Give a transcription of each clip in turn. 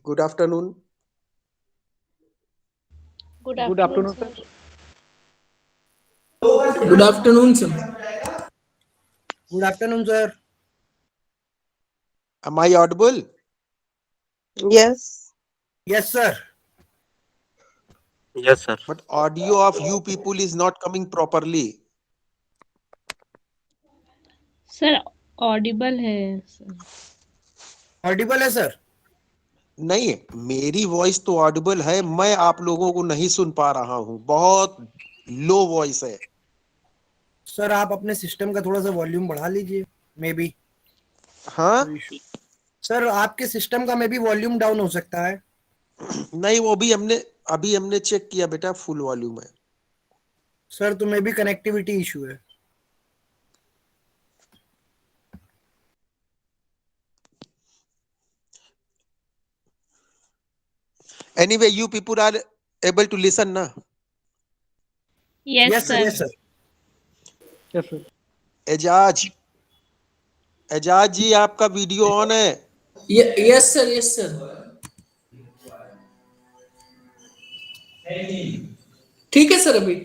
Good afternoon. Good Good afternoon, afternoon, sir. sir. Good afternoon, sir. Good afternoon, sir. Am I audible? Yes. Yes, sir. Yes, sir. But audio of you people is not coming properly. Sir Audible है sir. Audible है sir. नहीं, मेरी voice तो Audible है, मैं आप लोगों को नहीं सुन पा रहा हूँ, बहुत लो वॉइस है. सर आप अपने सिस्टम का थोड़ा सा वॉल्यूम बढ़ा लीजिए. मे बी हाँ, सर आपके सिस्टम का मे बी वॉल्यूम डाउन हो सकता है. नहीं वो भी अभी हमने चेक किया बेटा, फुल वॉल्यूम है. सर तो मे बी कनेक्टिविटी इशू है. Anyway, you people are able to listen ना? Yes yes sir. Sir. Yes sir. Yes, sir. Ejaz, Ejaz ji आपका वीडियो ऑन है? Yes, sir. Yes, sir. ठीक है सर अभी.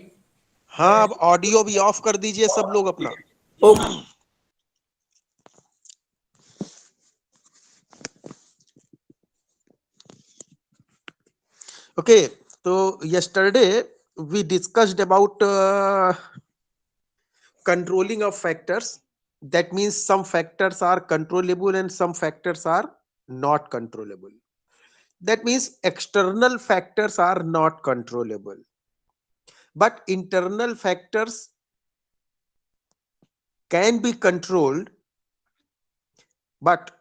हाँ, अब ऑडियो भी ऑफ कर दीजिए सब लोग अपना. Okay. Okay, so yesterday we discussed about controlling of factors. That means some factors are controllable and some factors are not controllable. That means external factors are not controllable, but internal factors can be controlled. But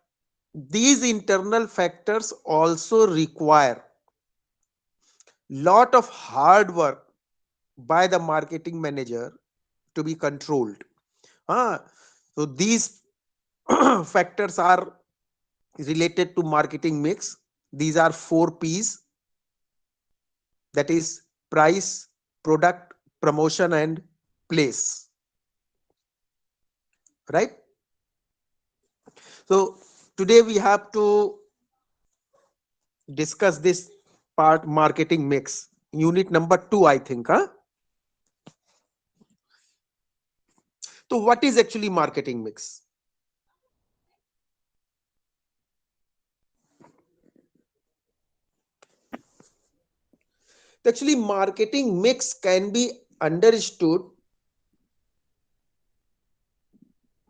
these internal factors also require lot of hard work by the marketing manager to be controlled. So these factors are related to marketing mix. These are 4 P's, that is price, product, promotion and place, right? So today we have to discuss this part, marketing mix, unit number 2, I think. So what is actually marketing mix? Actually, marketing mix can be understood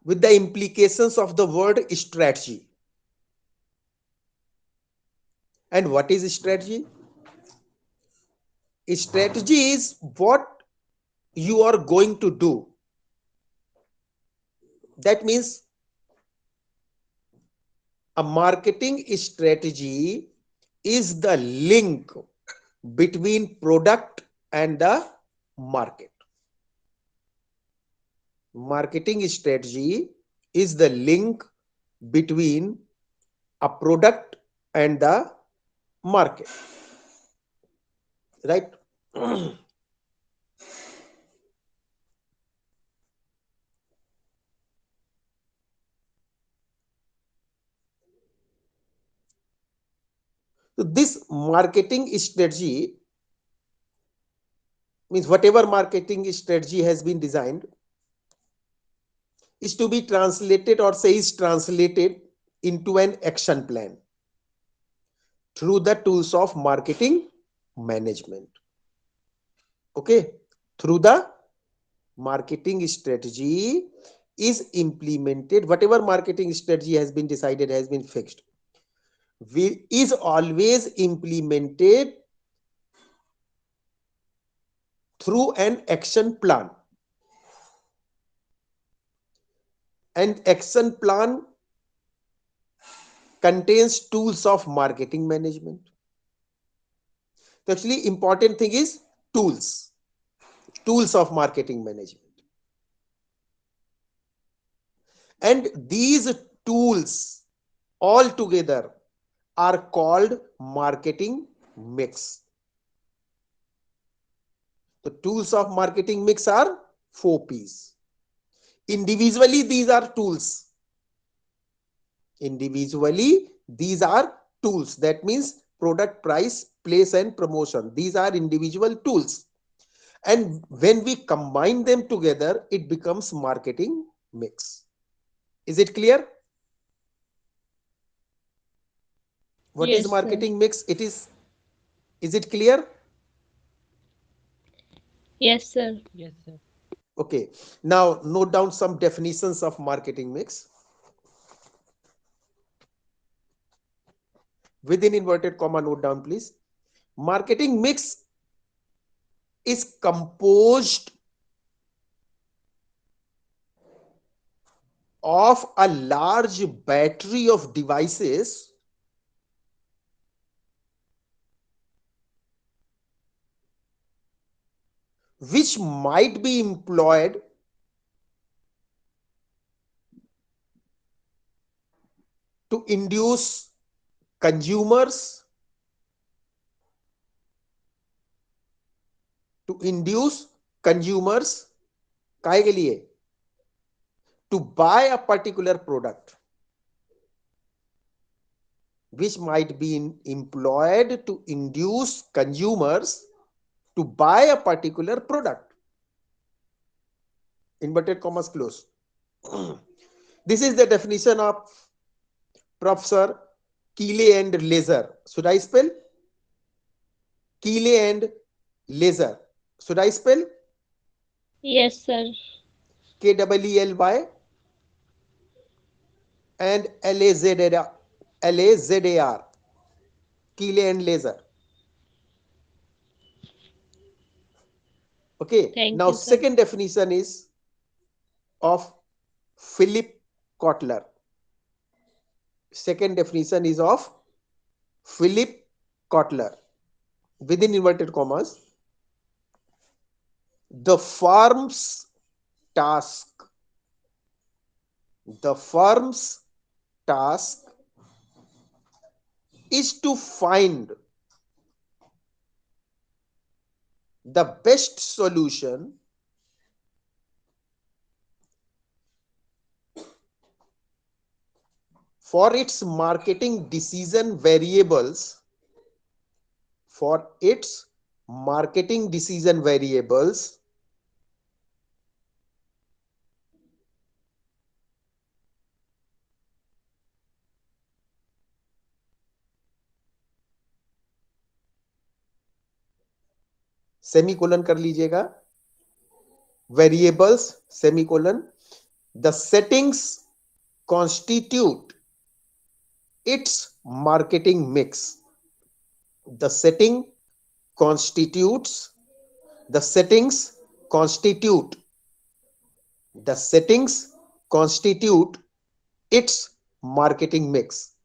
with the implications of the word strategy. And what is strategy? Strategy is what you are going to do. That means a marketing strategy is the link between product and the market. Marketing strategy is the link between a product and the market, right? So this marketing strategy means whatever marketing strategy has been designed is to be translated, or say is translated into an action plan through the tools of marketing management. Okay, through the marketing strategy is implemented, whatever marketing strategy has been decided, has been fixed, is always implemented through an action plan. And action plan contains tools of marketing management. The actually important thing is tools of marketing management. And these tools all together are called marketing mix. The tools of marketing mix are 4 P's. Individually, these are tools. tools. That means product, price, place, and promotion. These are individual tools. And when we combine them together, it becomes marketing mix. Is it clear? What is Yes, sir. marketing mix? Is it clear? Yes, sir. Yes, sir. Okay. Now note down some definitions of marketing mix. Within inverted comma, note down, please. Marketing mix is composed of a large battery of devices which might be employed to induce consumers काहे के लिए? To buy a particular product, which might be employed to induce consumers to buy a particular product. Inverted commas close. This is the definition of Professor Keeley and Laser. Should I spell? Keeley and Laser. Should I spell? Yes, sir. K-E-E-L-Y and L-A-Z-A-R. Keeley and Laser. Okay. Thank Now, you, sir. second definition is of Philip Kotler. Second definition is of Philip Kotler. Within inverted commas, the firm's task is to find the best solution for its marketing decision variables semicolon कर लीजिएगा, variables semicolon, the settings constitute its marketing mix. The settings constitute its marketing mix.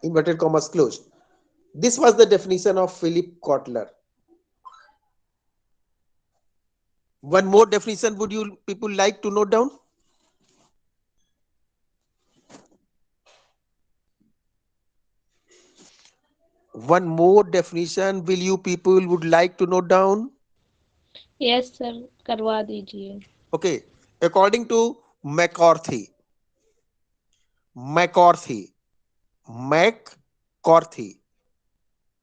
Inverted commas closed. This was the definition of Philip Kotler. One more definition would you people like to note down? One more definition will you people would like to note down? Yes, sir. करवा दीजिए. Okay. According to McCarthy,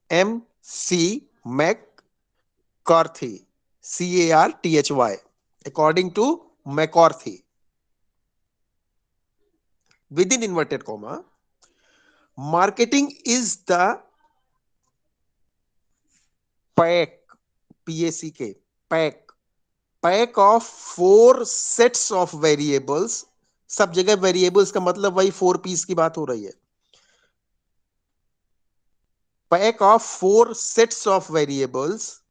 M.C. McCarthy, C-A-R-T-H-Y. According to McCarthy, within inverted comma, marketing is the pack of 4 sets of variables. सब जगह variables का मतलब वही 4 piece की बात हो रही है. Pack of 4 sets of variables,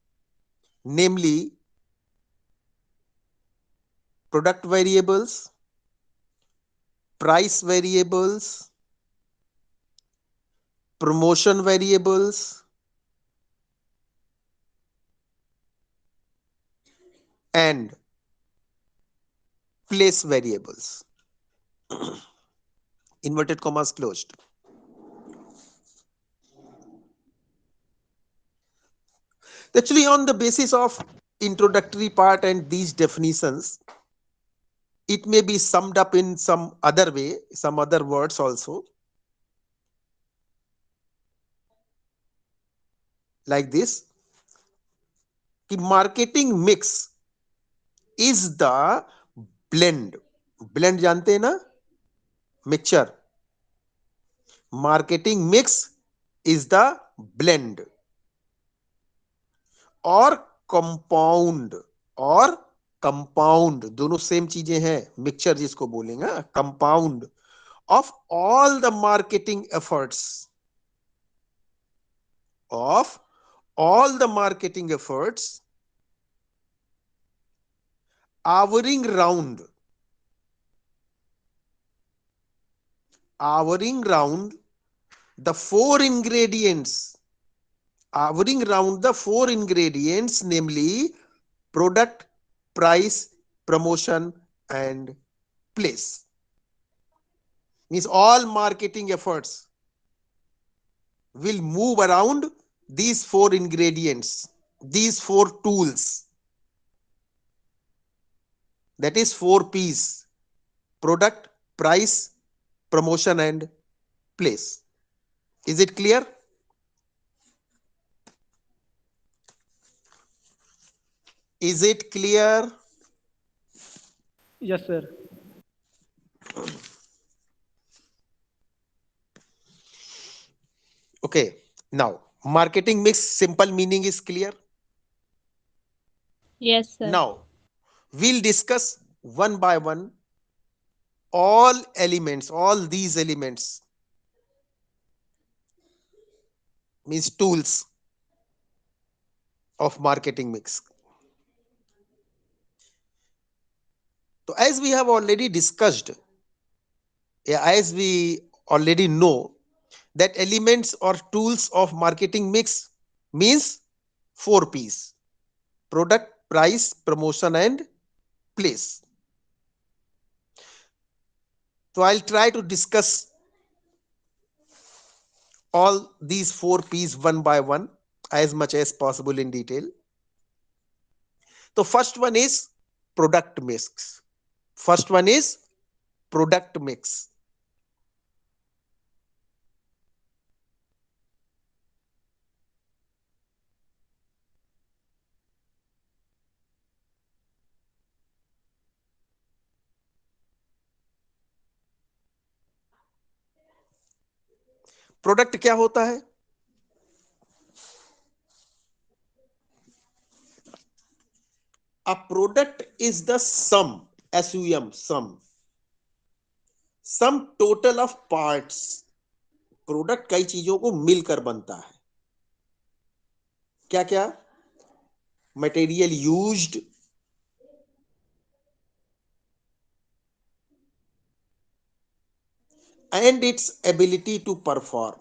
namely product variables, price variables, promotion variables, and place variables. Inverted commas closed. Actually, on the basis of introductory part and these definitions, it may be summed up in some other way, some other words also. like this कि marketing mix is the blend. blend जानते हैं ना, mixture. marketing mix is the blend और compound दोनों same चीजें हैं, mixture जिसको बोलेंगे, compound of all the marketing efforts, of all the marketing efforts hovering round the four ingredients, namely product, price, promotion and place. Means all marketing efforts will move around these four ingredients, these four tools, that is 4 P's: product, price, promotion and place. Is it clear? Is it clear? Yes, sir. Okay, now marketing mix simple meaning is clear. Yes, sir. Now we'll discuss one by one all these elements, means tools of marketing mix. So as we have already discussed, as we already know, that elements or tools of marketing mix means 4 P's: product, price, promotion and place. So I'll try to discuss all these 4 P's one by one as much as possible in detail. So first one is product mix. Product क्या होता है? A product is the sum, SUM, sum total of parts. Product कई चीजों को मिलकर बनता है. क्या क्या? Material used, and its ability to perform.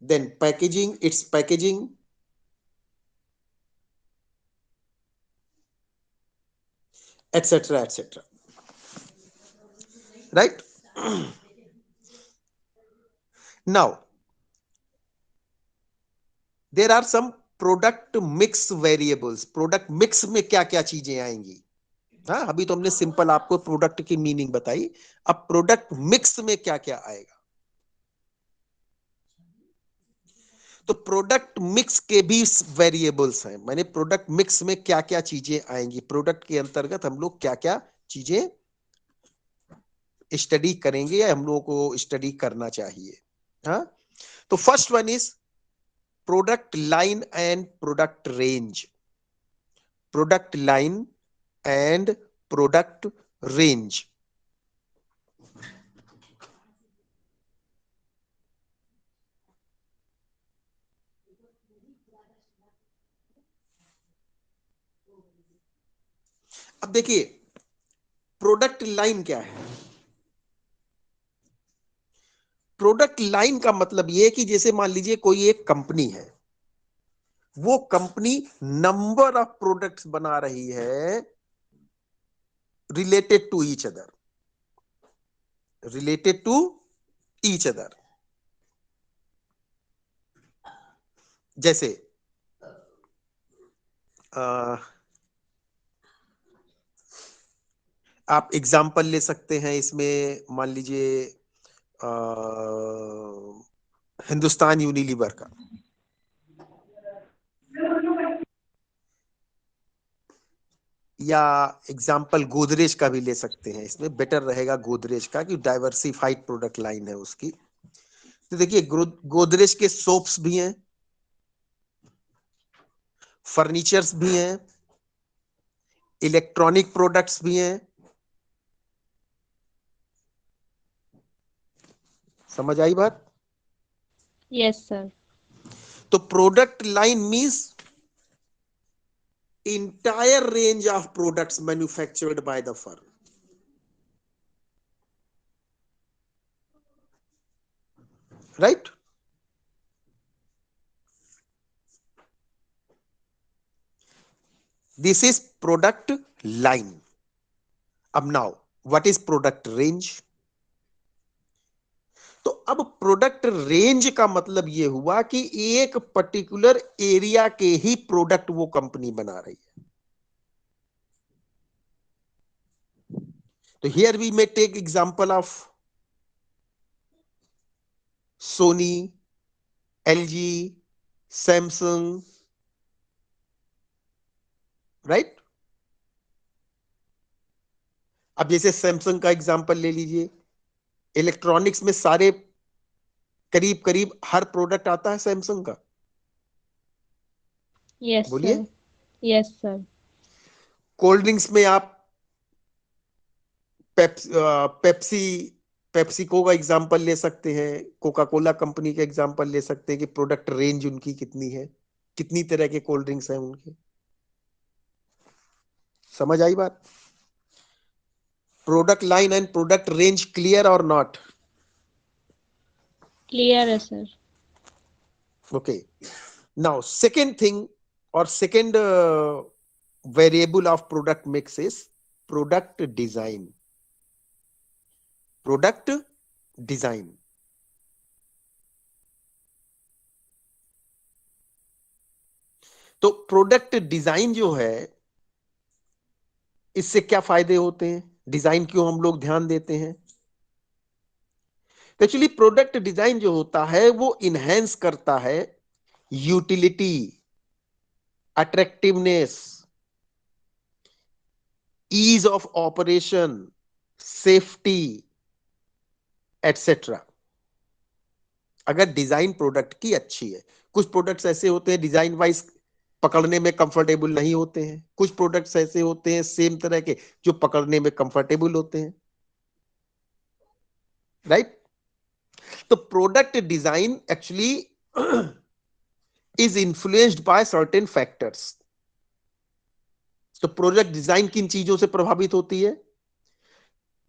Then packaging, its packaging, etc., etc. Right? Now, there are some product mix variables. Product mix में क्या क्या चीजें आएंगी? हाँ, अभी तो हमने सिंपल आपको प्रोडक्ट की मीनिंग बताई. अब प्रोडक्ट मिक्स में क्या क्या आएगा? तो प्रोडक्ट मिक्स के भी वेरिएबल्स हैं. मैंने प्रोडक्ट मिक्स में क्या क्या चीजें आएंगी, प्रोडक्ट के अंतर्गत हम लोग क्या क्या चीजें स्टडी करेंगे या हम लोगों को स्टडी करना चाहिए. हाँ, तो first one is product line and product range. Product line and product range. अब देखिए प्रोडक्ट लाइन क्या है. प्रोडक्ट लाइन का मतलब यह कि जैसे मान लीजिए कोई एक कंपनी है, वो कंपनी नंबर ऑफ प्रोडक्ट्स बना रही है रिलेटेड टू ईच अदर. जैसे आप एग्जाम्पल ले सकते हैं इसमें. मान लीजिए हिंदुस्तान यूनिलीवर का। या एग्जाम्पल गोदरेज का भी ले सकते हैं, इसमें बेटर रहेगा गोदरेज का, कि डाइवर्सिफाइड प्रोडक्ट लाइन है उसकी। तो देखिए गोदरेज के सोप्स भी हैं, फर्नीचर्स भी हैं, इलेक्ट्रॉनिक प्रोडक्ट्स भी हैं। समझ आई बात? Yes sir. तो product line means entire range of products manufactured by the firm. Right? This is product line. अब now, what is product range? तो अब प्रोडक्ट रेंज का मतलब यह हुआ कि एक पर्टिकुलर एरिया के ही प्रोडक्ट वो कंपनी बना रही है। तो here we may take example of Sony, LG, Samsung, right? अब जैसे सैमसंग का एग्जांपल ले लीजिए, इलेक्ट्रॉनिक्स में सारे करीब करीब हर प्रोडक्ट आता है सैमसंग का। यस बोलिए। Sir. Yes sir. Cold drinks में आप पेप्सी पेप्सिको का एग्जांपल ले सकते हैं, कोका कोला कंपनी का एग्जांपल ले सकते हैं कि प्रोडक्ट रेंज उनकी कितनी है, कितनी तरह के कोल्ड ड्रिंक्स हैं उनके। समझ आई बात? Product line and product range clear और नॉट? क्लियर है sir. Okay, now second thing और second variable of product mix is product design. Product design, तो प्रोडक्ट डिजाइन जो है, इससे क्या फायदे होते हैं, डिजाइन क्यों हम लोग ध्यान देते हैं? एक्चुअली प्रोडक्ट डिजाइन जो होता है वो इनहेंस करता है utility, attractiveness, ease of operation, safety etcetera, अगर डिजाइन प्रोडक्ट की अच्छी है। कुछ प्रोडक्ट्स ऐसे होते हैं डिजाइन वाइज पकड़ने में कंफर्टेबल नहीं होते हैं, कुछ प्रोडक्ट्स ऐसे होते हैं सेम तरह के जो पकड़ने में कंफर्टेबल होते हैं, राइट? तो product design actually is influenced by certain factors. तो प्रोडक्ट डिजाइन किन चीजों से प्रभावित होती है?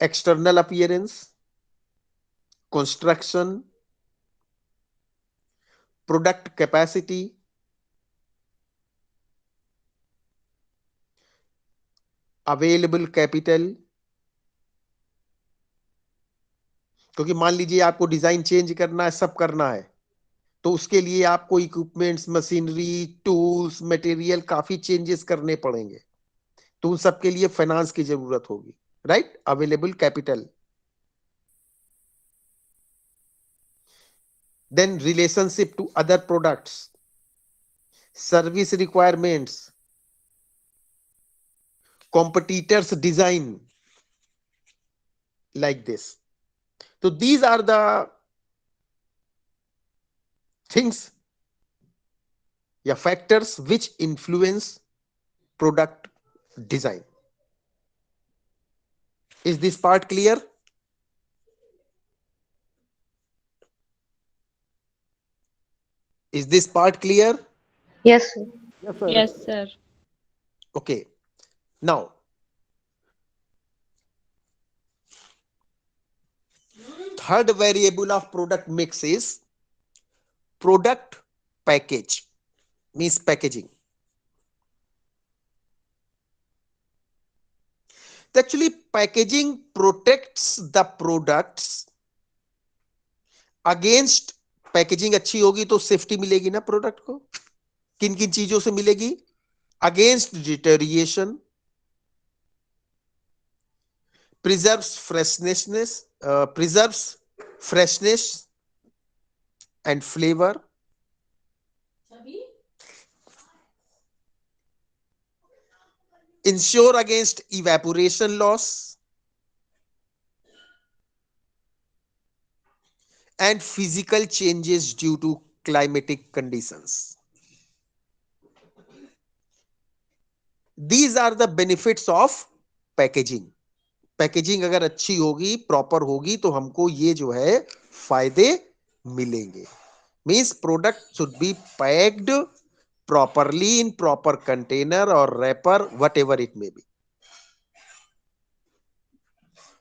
External appearance, construction, product capacity, available capital. क्योंकि मान लीजिए आपको डिजाइन चेंज करना है, सब करना है, तो उसके लिए आपको इक्विपमेंट्स, मशीनरी, टूल्स, मटेरियल काफी चेंजेस करने पड़ेंगे, तो उन सब के लिए फाइनेंस की जरूरत होगी, right? Available capital. Then relationship to other products, service requirements, competitors design, like this. So these are the things, factors which influence product design. Is this part clear? Is this part clear? Yes, sir. Yes sir. Okay, now third variable of product mix is product package, means packaging. Actually packaging protects the products against, packaging अच्छी होगी तो safety मिलेगी ना product को। किन किन चीजों से मिलेगी? Against deterioration, preserves freshness, and flavor, ensure against evaporation loss, and physical changes due to climatic conditions. These are the benefits of packaging. Packaging अगर अच्छी होगी, प्रॉपर होगी, तो हमको ये जो है फायदे मिलेंगे. Means product should be packed properly in proper container or wrapper, whatever it may be.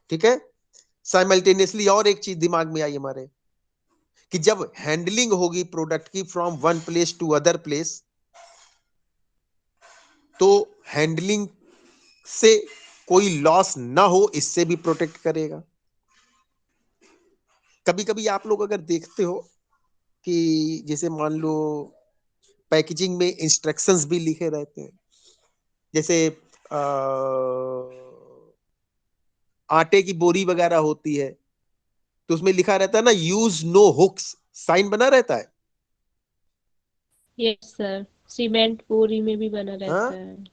ठीक है. साइमल्टेनियसली और एक चीज दिमाग में आई हमारे कि जब हैंडलिंग होगी प्रोडक्ट की from one place to other place, तो हैंडलिंग से कोई लॉस ना हो, इससे भी प्रोटेक्ट करेगा. कभी कभी आप लोग अगर देखते हो कि जैसे मान लो पैकेजिंग में इंस्ट्रक्शंस भी लिखे रहते हैं, जैसे आटे की बोरी वगैरह होती है, तो उसमें लिखा रहता है ना, यूज नो हुक्स, साइन बना रहता है. Yes sir. सीमेंट बोरी में भी बना रहता हाँ? है.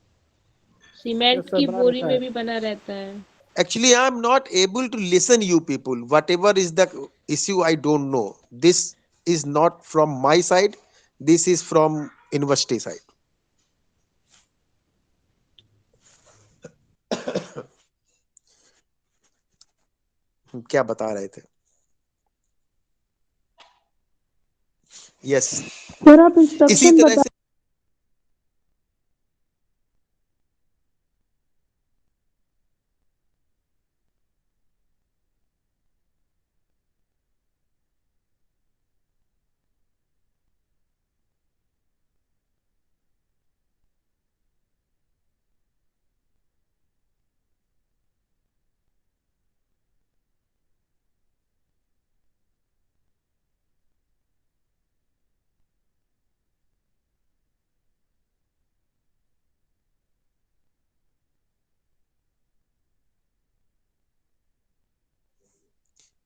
सीमेंट Yes, sir, की बना बोरी रहता में है. भी बना रहता है. Actually, I am not able to listen you people. Whatever is the issue, I don't know. This is not from my side. This is from university side. क्या बता रहे थे? यस. सर आप इसी इंस्ट्रक्शन तरह बता. से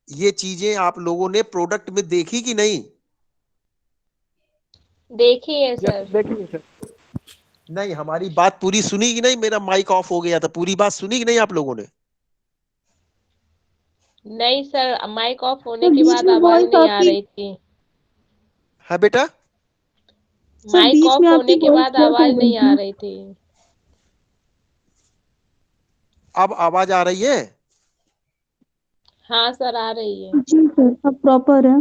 ये चीजें आप लोगों ने प्रोडक्ट में देखी कि नहीं? देखी है Yes, सर. देखिए सर. नहीं, हमारी बात पूरी सुनी कि नहीं? मेरा माइक ऑफ हो गया था. पूरी बात सुनी कि नहीं आप लोगों ने? नहीं सर, माइक ऑफ होने सर के बीच बाद में आवाज वॉइस नहीं आ आपकी. रही थी. हाँ बेटा, सर माइक बीच ऑफ में होने आपकी के वॉइस बाद ब्रेक हो आवाज गई नहीं आ थी. रही थी. अब आवाज आ रही है? हाँ सर, आ रही है. जी सर अब प्रॉपर है.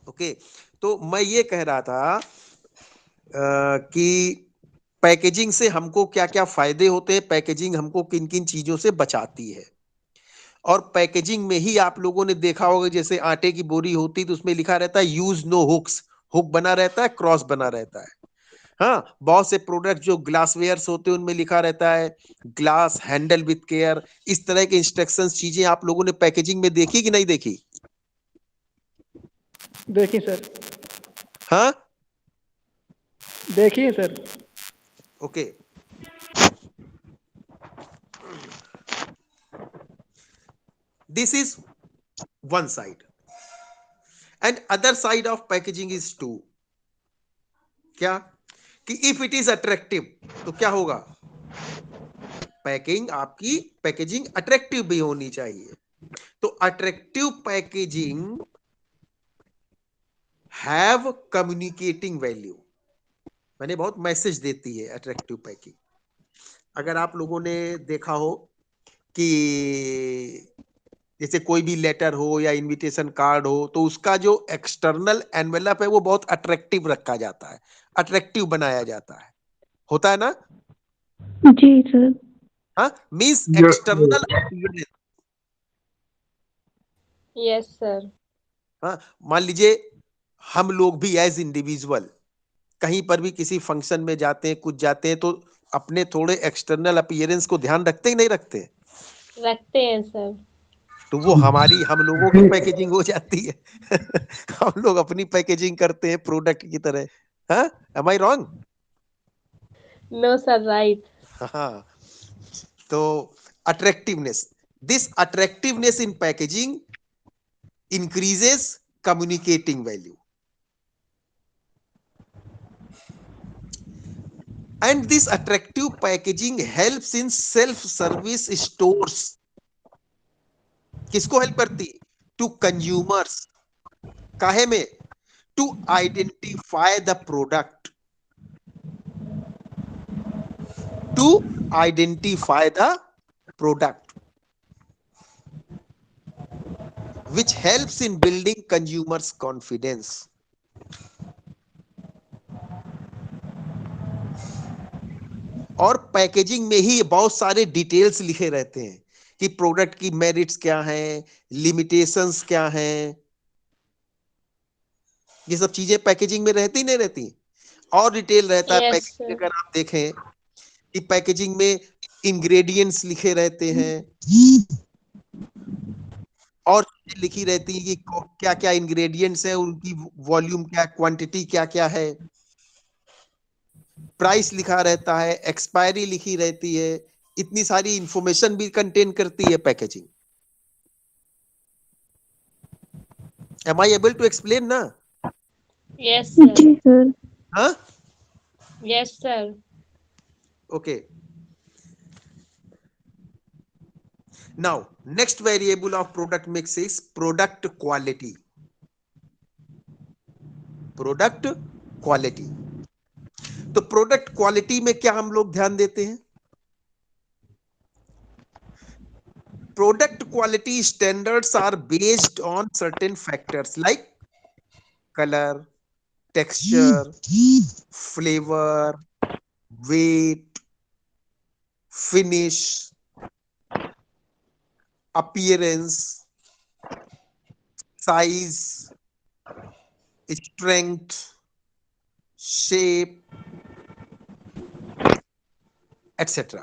ओके. तो मैं ये कह रहा था कि पैकेजिंग से हमको क्या क्या फायदे होते हैं, पैकेजिंग हमको किन किन चीजों से बचाती है. और पैकेजिंग में ही आप लोगों ने देखा होगा, जैसे आटे की बोरी होती तो उसमें लिखा रहता है यूज नो हुक्स, हुक बना रहता है, क्रॉस बना रहता है. हाँ, बहुत से प्रोडक्ट जो ग्लासवेयर्स होते हैं उनमें लिखा रहता है ग्लास हैंडल विथ केयर. इस तरह के इंस्ट्रक्शंस चीजें आप लोगों ने पैकेजिंग में देखी कि नहीं देखी? देखिए सर. हाँ, देखिए sir. Okay. This is one side, and other side of packaging is two. क्या कि if it is attractive, तो क्या होगा? पैकिंग आपकी पैकेजिंग अट्रैक्टिव भी होनी चाहिए. तो attractive packaging have communicating value. मैंने बहुत मैसेज देती है अट्रैक्टिव पैकिंग. अगर आप लोगों ने देखा हो कि जैसे कोई भी लेटर हो या इनविटेशन कार्ड हो, तो उसका जो एक्सटर्नल एनवेलप है वो बहुत अट्रैक्टिव रखा जाता है, अट्रैक्टिव बनाया जाता है. होता है ना? जी सर. हाँ, means external appearance. Yes sir. हाँ, मान लीजिए हम लोग भी एज इंडिविजुअल कहीं पर भी किसी फंक्शन में जाते हैं, कुछ जाते हैं, तो अपने थोड़े एक्सटर्नल अपीयरेंस को ध्यान रखते ही नहीं रखते? रखते हैं सर. तो वो हमारी हम लोगों की पैकेजिंग हो जाती है. हम लोग अपनी पैकेजिंग करते हैं प्रोडक्ट की तरह. हाँ, am I wrong? No sir, right. हाँ. तो attractiveness, this attractiveness in packaging increases communicating value. And this attractive packaging helps in self-service stores. किसको हेल्प करती? To consumers. काहे में? To identify the product. To identify the product, which helps in building consumers' confidence. और packaging में ही बहुत सारे details लिखे रहते हैं कि प्रोडक्ट की मेरिट्स क्या हैं, लिमिटेशंस क्या हैं. ये सब चीजें पैकेजिंग में रहती नहीं रहती. और डिटेल रहता है Yes, पैकेजिंग. sir. अगर आप देखें कि पैकेजिंग में इंग्रेडिएंट्स लिखे रहते हैं और चीजें लिखी रहती है कि क्या क्या इंग्रेडिएंट्स हैं, उनकी वॉल्यूम क्या, क्वांटिटी क्या क्या है, प्राइस लिखा रहता है, एक्सपायरी लिखी रहती है. इतनी सारी इंफॉर्मेशन भी कंटेन करती है packaging. Am I able to explain ना? Yes, sir. जी सर. हाँ, Yes, sir. okay. Now next variable of product mix is product quality. Product quality. तो प्रोडक्ट क्वालिटी में क्या हम लोग ध्यान देते हैं? Product quality standards are based on certain factors like colour, texture, flavour, weight, finish, appearance, size, strength, shape, etc.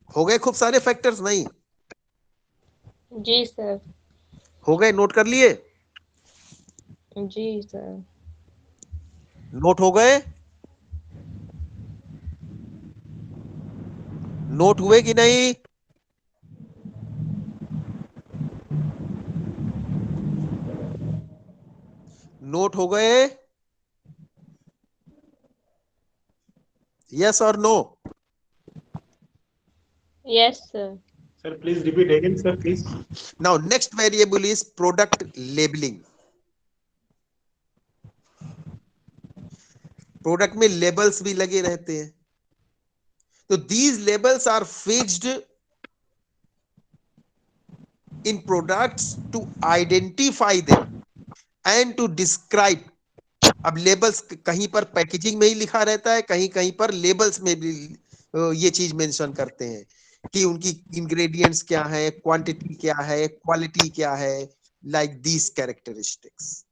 हो गए खूब सारे फैक्टर्स? नहीं जी सर. हो गए? नोट कर लिए? जी सर. नोट हो गए? नोट हुए कि नहीं? नोट हो गए? यस और no? Yes, sir. Sir, please repeat again, sir, please. Now next variable is product labeling. Product में लेबल्स भी लगे रहते हैं. तो these labels are fixed in products to identify them and to describe. अब लेबल्स कहीं पर पैकेजिंग में ही लिखा रहता है, कहीं कहीं पर लेबल्स में भी ये चीज मेंशन करते हैं कि उनकी इंग्रेडिएंट्स क्या है, क्वांटिटी क्या है, क्वालिटी क्या है, like these characteristics.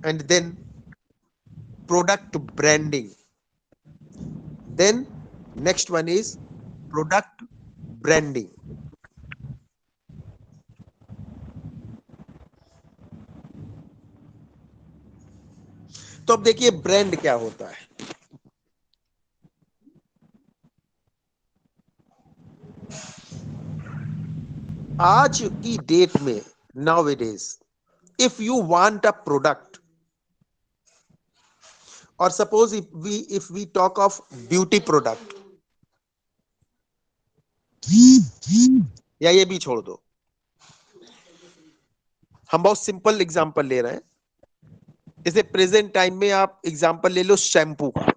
And then product branding. Then next one is product branding. तो अब देखिए ब्रांड क्या होता है. आज की डेट में nowadays if you want a product, or suppose if we talk of beauty product, या ये भी छोड़ दो, हम बहुत सिंपल एग्जांपल ले रहे हैं. जैसे प्रेजेंट टाइम में आप एग्जांपल ले लो शैम्पू का.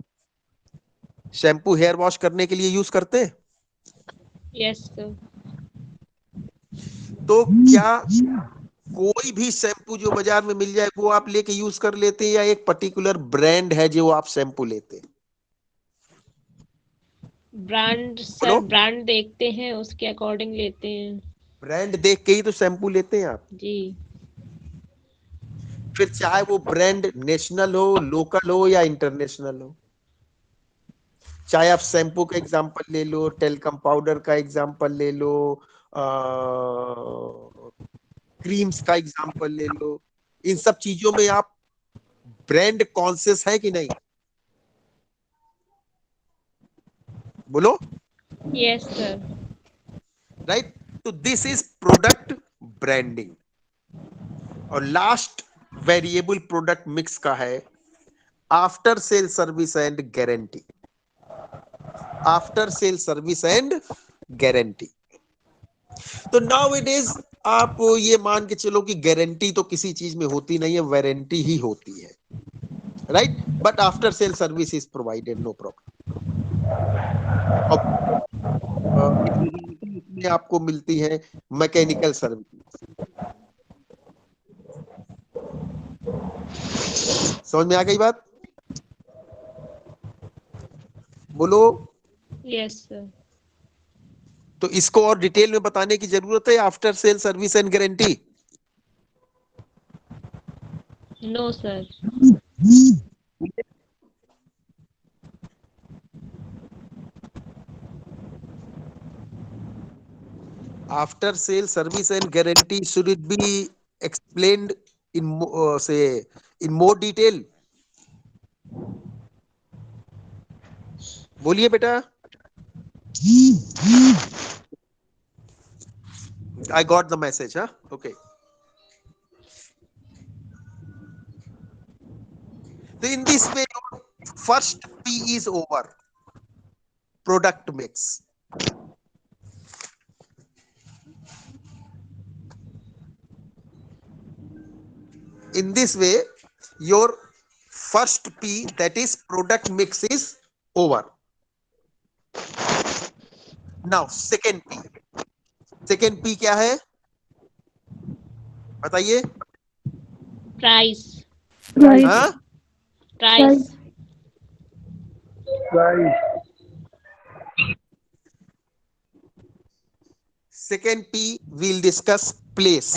शैम्पू हेयर वॉश करने के लिए यूज करते हैं. Yes, sir. तो क्या कोई भी शैम्पू जो बाजार में मिल जाए वो आप लेके यूज कर लेते हैं, या एक पर्टिकुलर ब्रांड है जो आप शैम्पू लेते हैं? ब्रांड सर, बोलो. ब्रांड देखते हैं, उसके अकॉर्डिंग लेते हैं. ब्रांड देख के ही तो शैम्पू लेते हैं आप. जी. फिर चाहे वो ब्रांड नेशनल हो, लोकल हो या इंटरनेशनल हो. चाहे आप शैम्पू का एग्जांपल ले लो, टेल्कम पाउडर का एग्जांपल ले लो, क्रीम्स का एग्जांपल ले लो. इन सब चीजों में आप ब्रांड कॉन्शियस है कि नहीं? बोलो. Yes, sir. राइट. तो दिस इज प्रोडक्ट ब्रांडिंग. और लास्ट वेरिएबल प्रोडक्ट मिक्स का है after sale service and guarantee. After sale service and guarantee. तो नाउ इट इज, आप ये मान के चलो कि गारंटी तो किसी चीज में होती नहीं है, वारंटी ही होती है, right? But after sale service is provided, no problem. इसमें आपको मिलती है मैकेनिकल सर्विस। समझ में आ गई बात? बोलो। Yes sir. तो इसको और डिटेल में बताने की जरूरत है after sale service and guarantee? No sir. After sale service and guarantee, should it be explained in say in more detail? बोलिए बेटा। I got the message, huh? Okay. So in this way, your first P is over. Product mix. In this way, your first P, that is product mix, is over. Now second P. Second P क्या है? बताइए। Price. Price. हाँ? Price. Second P, we'll discuss place.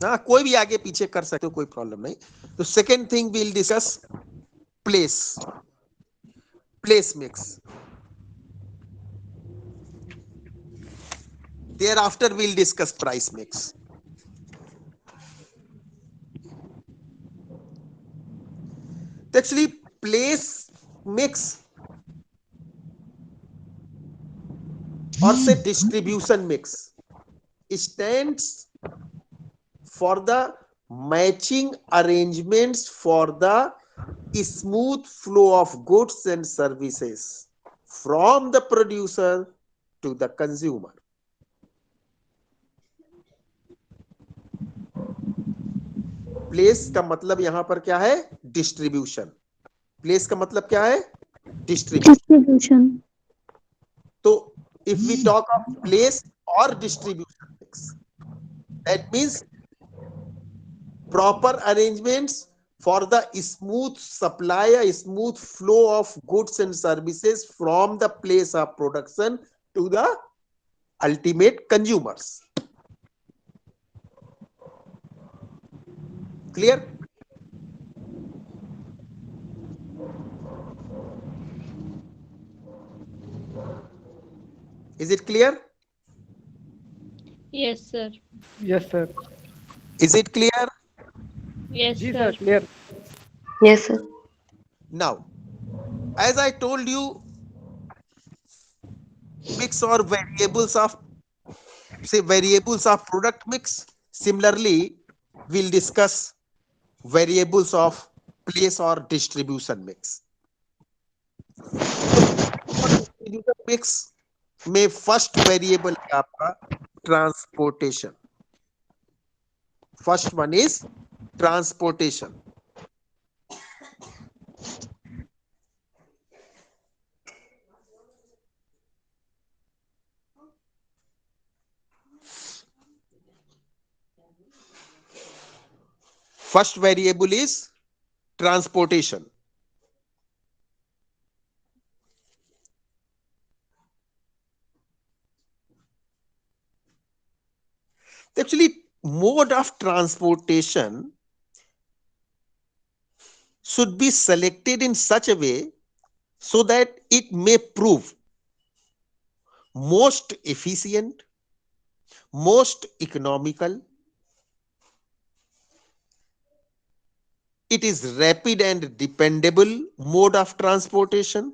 हाँ, कोई भी आगे पीछे कर सकते हो, कोई प्रॉब्लम नहीं। तो second thing we'll discuss place. Place mix. thereafter we'll discuss price mix. Actually, place mix or say distribution mix stands for the matching arrangements for the smooth flow of goods and services from the producer to the consumer. Place का मतलब यहां पर क्या है? Distribution. Place का मतलब क्या है? डिस्ट्रीब्यूशन। Distribution. तो if we talk of place और distribution mix, that means proper arrangements for the smooth supply, smooth flow of goods and services from the place of production to the ultimate consumers. Clear? Is it clear? Yes sir. Yes, sir. Is it clear? Yes Ji, sir, sir. clear. Yes, sir. Now, as I told you, mix or variables of, say, variables of product mix. Similarly, we'll discuss variables of place or distribution mix. Distribution mix में first variable है आपका transportation. First one is transportation. First variable is transportation. Actually, mode of transportation should be selected in such a way so that it may prove most efficient, most economical. It is rapid and dependable mode of transportation.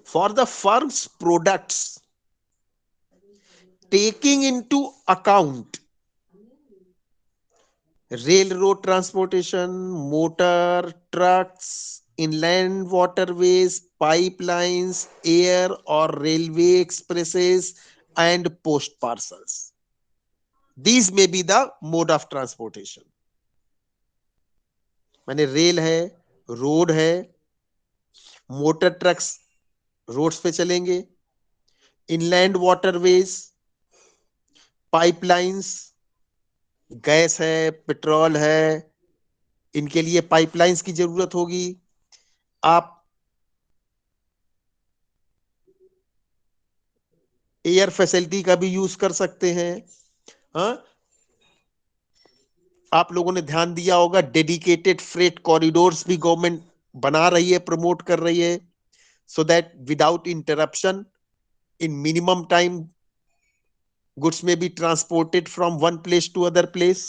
for the firm's products, taking into account railroad transportation, motor, trucks, inland waterways, pipelines, air or railway expresses, and post parcels. These may be the mode of transportation. माने rail है, road है, motor trucks roads पे चलेंगे, inland waterways, pipelines, gas है, petrol है, इनके लिए pipelines की जरूरत होगी। आप एयर फैसिलिटी का भी यूज कर सकते हैं। हाँ, आप लोगों ने ध्यान दिया होगा, डेडिकेटेड फ्रेट कॉरिडोर्स भी गवर्नमेंट बना रही है, प्रमोट कर रही है, so that without interruption in minimum time goods may be transported from one place to other place.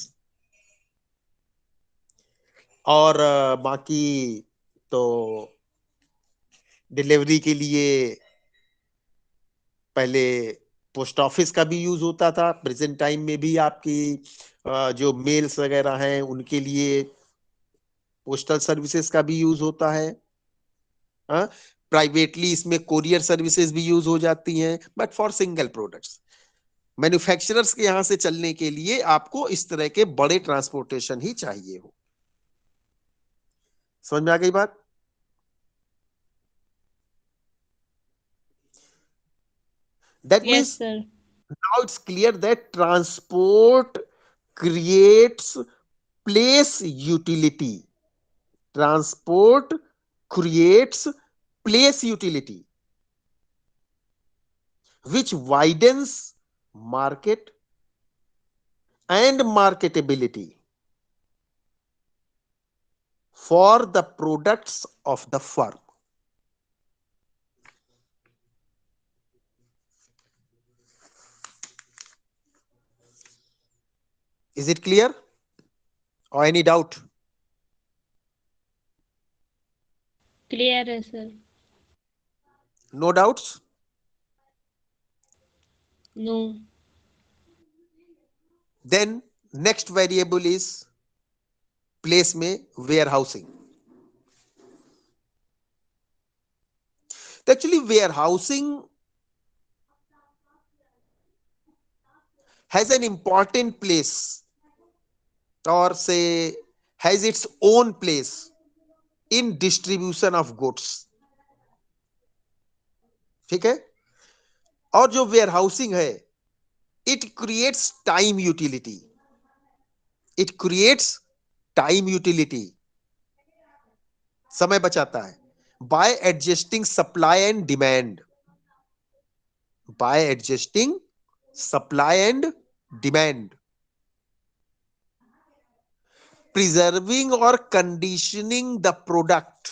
और बाकी तो डिलीवरी के लिए पहले पोस्ट ऑफिस का भी यूज होता था, प्रेजेंट टाइम में भी आपकी जो मेल्स वगैरह हैं उनके लिए पोस्टल सर्विसेज का भी यूज होता है। प्राइवेटली इसमें कोरियर सर्विसेज भी यूज हो जाती हैं, but for single products. Manufacturers के यहां से चलने के लिए आपको इस तरह के बड़े ट्रांसपोर्टेशन ही चाहिए हो। समझ में आ गई बात? That Yes, means sir. now it's clear that transport creates place utility. Transport creates place utility, which widens market and marketability for the products of the firm. Is it clear? Or any doubt? Clear है sir. No doubts? No. Then next variable is place में warehousing. Actually, warehousing has an important place, or say has its own place in distribution of goods. ठीक है? और जो warehousing है, it creates time utility. It creates time utility. समय बचाता है by adjusting supply and demand. By adjusting supply and demand, preserving or conditioning the product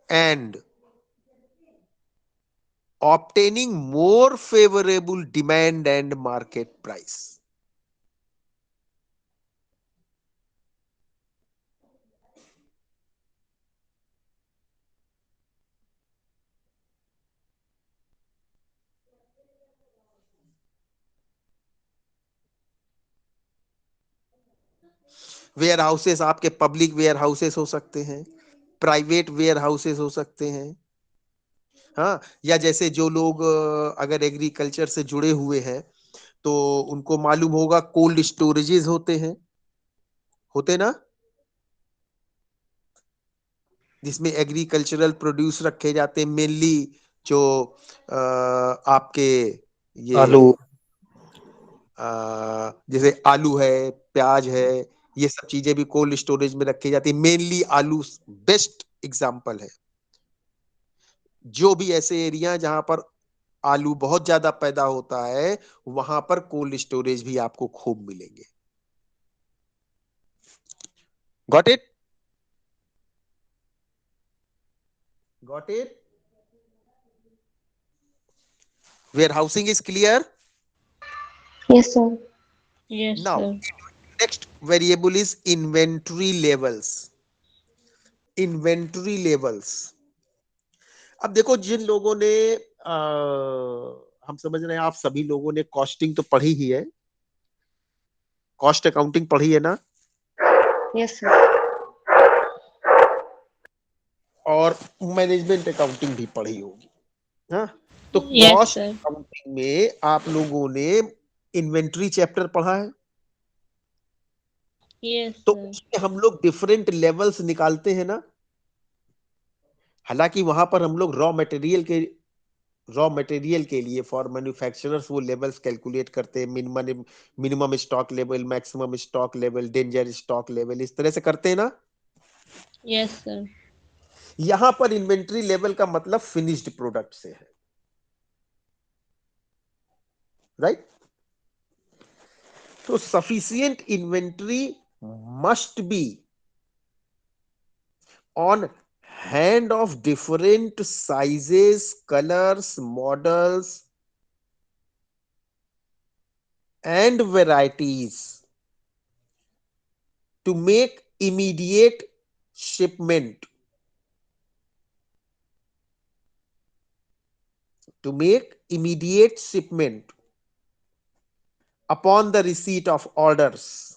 and obtaining more favorable demand and market price. Warehouses आपके public warehouses हो सकते हैं, private where houses हो सकते हैं। हाँ, या जैसे जो लोग अगर एग्रीकल्चर से जुड़े हुए हैं तो उनको मालूम होगा कोल्ड स्टोरेजेस होते हैं, होते ना, जिसमें एग्रीकल्चरल प्रोड्यूस रखे जाते हैं, मेनली जो आपके ये आलू, जैसे आलू है, प्याज है, ये सब चीजें भी कोल्ड स्टोरेज में रखी जाती है। मेनली आलू बेस्ट एग्जांपल है। जो भी ऐसे एरिया जहां पर आलू बहुत ज्यादा पैदा होता है वहां पर कोल्ड स्टोरेज भी आपको खूब मिलेंगे। Got it? Got it? Warehousing is clear? Yes, sir. Yes, Now, sir. next variable is inventory levels. Inventory levels. अब देखो, जिन लोगों ने हम समझ रहे हैं, आप सभी लोगों ने कॉस्टिंग तो पढ़ी ही है, कॉस्ट अकाउंटिंग पढ़ी है ना, Yes, sir. और मैनेजमेंट अकाउंटिंग भी पढ़ी होगी। हाँ, तो Yes, कॉस्ट sir. अकाउंटिंग में आप लोगों ने इन्वेंट्री चैप्टर पढ़ा है। Yes, तो sir. उसमें हम लोग डिफरेंट लेवल्स निकालते हैं ना। हालांकि वहां पर हम लोग रॉ मटेरियल के लिए फॉर मैन्युफैक्चरर्स वो लेवल्स कैलकुलेट करते हैं, minimum stock level, maximum stock level, danger stock level, इस तरह से करते हैं ना। Yes, sir. यहां पर इन्वेंट्री लेवल का मतलब फिनिश्ड प्रोडक्ट से है, राइट। तो sufficient inventory must be on hand of different sizes, colors, models and varieties to make immediate shipment, upon the receipt of orders।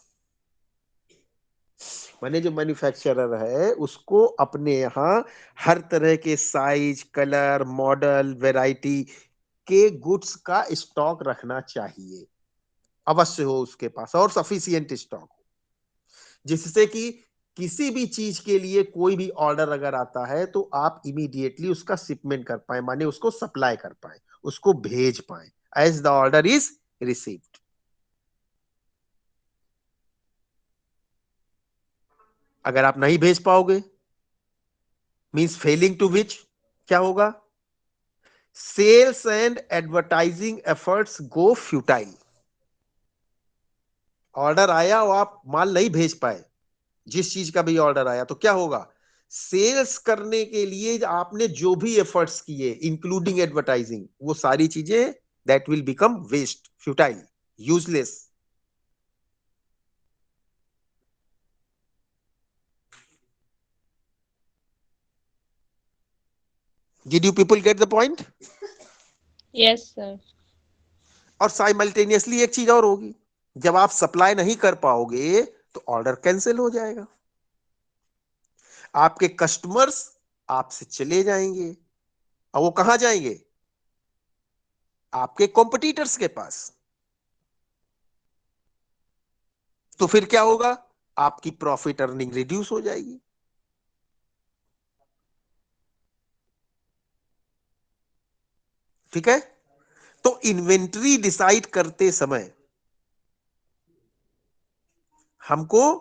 माने जो मैन्युफैक्चरर है उसको अपने यहाँ हर तरह के साइज, कलर, मॉडल, वैरायटी के गुड्स का स्टॉक रखना चाहिए, अवश्य हो उसके पास, और सफिशिएंट स्टॉक हो, जिससे कि किसी भी चीज के लिए कोई भी ऑर्डर अगर आता है तो आप इमीडिएटली उसका शिपमेंट कर पाए, माने उसको सप्लाई कर पाए, उसको भेज पाए, as the order is received. अगर आप नहीं भेज पाओगे, मींस फेलिंग टू विच क्या होगा? Sales and advertising efforts go futile. Order आया और आप माल नहीं भेज पाए, जिस चीज का भी ऑर्डर आया, तो क्या होगा? सेल्स करने के लिए आपने जो भी एफर्ट्स किए इंक्लूडिंग एडवर्टाइजिंग, वो सारी चीजें that will become waste, futile, useless. Did you people get the point? Yes, sir. और साइमल्टेनियसली एक चीज और होगी, जब आप सप्लाई नहीं कर पाओगे तो ऑर्डर कैंसिल हो जाएगा, आपके कस्टमर्स आपसे चले जाएंगे, और वो कहां जाएंगे? आपके कॉम्पिटिटर्स के पास। तो फिर क्या होगा? आपकी प्रॉफिट अर्निंग रिड्यूस हो जाएगी। ठीक है। तो इन्वेंट्री डिसाइड करते समय हमको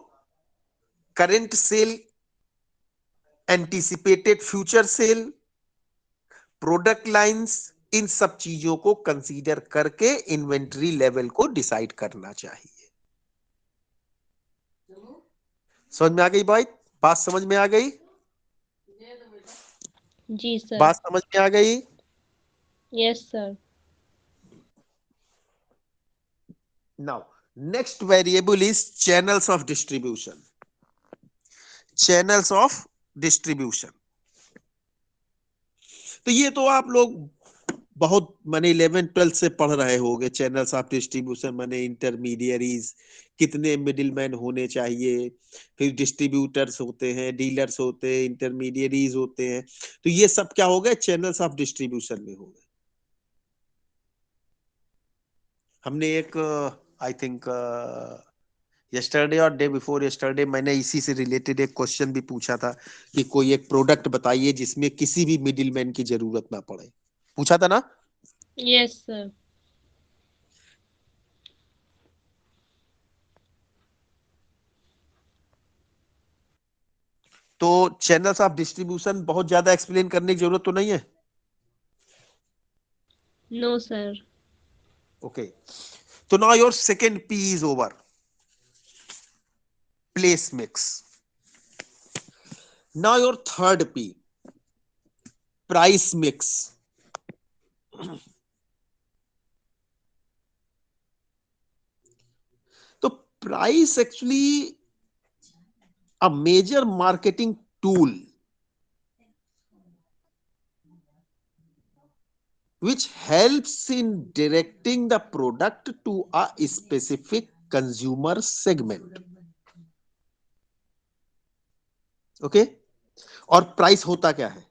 current sale, anticipated future sale, product lines, इन सब चीजों को कंसीडर करके इन्वेंट्री लेवल को डिसाइड करना चाहिए। समझ में आ गई बात समझ में आ गई? जी, sir. बात समझ में आ गई? Yes, sir. Now, next variable is channels of distribution. Channels of distribution. तो ये तो आप लोग बहुत माने 11-12 से पढ़ रहे होंगे। चैनल्स ऑफ डिस्ट्रीब्यूशन माने इंटरमीडियरीज, कितने मिडिलमैन होने चाहिए, फिर डिस्ट्रीब्यूटर्स होते हैं, डीलर्स होते हैं, इंटरमीडियरीज होते हैं। तो ये सब क्या हो गए? चैनल्स ऑफ डिस्ट्रीब्यूशन में हो गए। हमने एक आई थिंक यस्टरडे और डे बिफोर यस्टरडे मैंने इसी से रिलेटेड एक क्वेश्चन भी पूछा था कि कोई एक प्रोडक्ट बताइए जिसमें किसी भी मिडिलमैन की जरूरत ना पड़े। पूछा था ना? Yes, sir. तो चैनल्स ऑफ डिस्ट्रीब्यूशन बहुत ज्यादा एक्सप्लेन करने की जरूरत तो नहीं है। No, sir. ओके, तो now your second P is over, place mix. Now your third P, price mix. तो price actually a major marketing tool which helps in directing the product to a specific consumer segment. Okay? और price होता क्या है?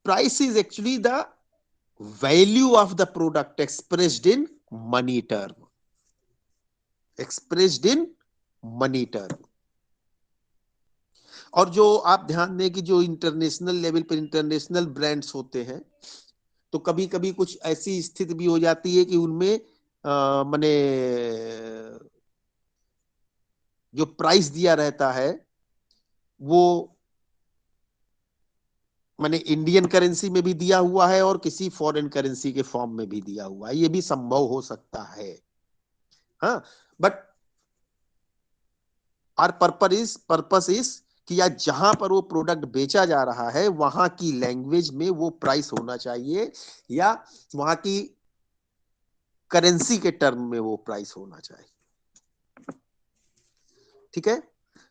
Price is actually the value of the product expressed in money term. Expressed in money term. और जो आप ध्यान दें कि जो इंटरनेशनल लेवल पर इंटरनेशनल ब्रांड्स होते हैं, तो कभी कभी कुछ ऐसी स्थिति भी हो जाती है कि उनमें माने जो प्राइस दिया रहता है वो माने इंडियन करेंसी में भी दिया हुआ है और किसी फॉरेन करेंसी के फॉर्म में भी दिया हुआ है, ये भी संभव हो सकता है. हाँ, बट आर पर्पस इज कि या जहां पर वो प्रोडक्ट बेचा जा रहा है वहां की लैंग्वेज में वो प्राइस होना चाहिए या वहां की करेंसी के टर्म में वो प्राइस होना चाहिए. ठीक है,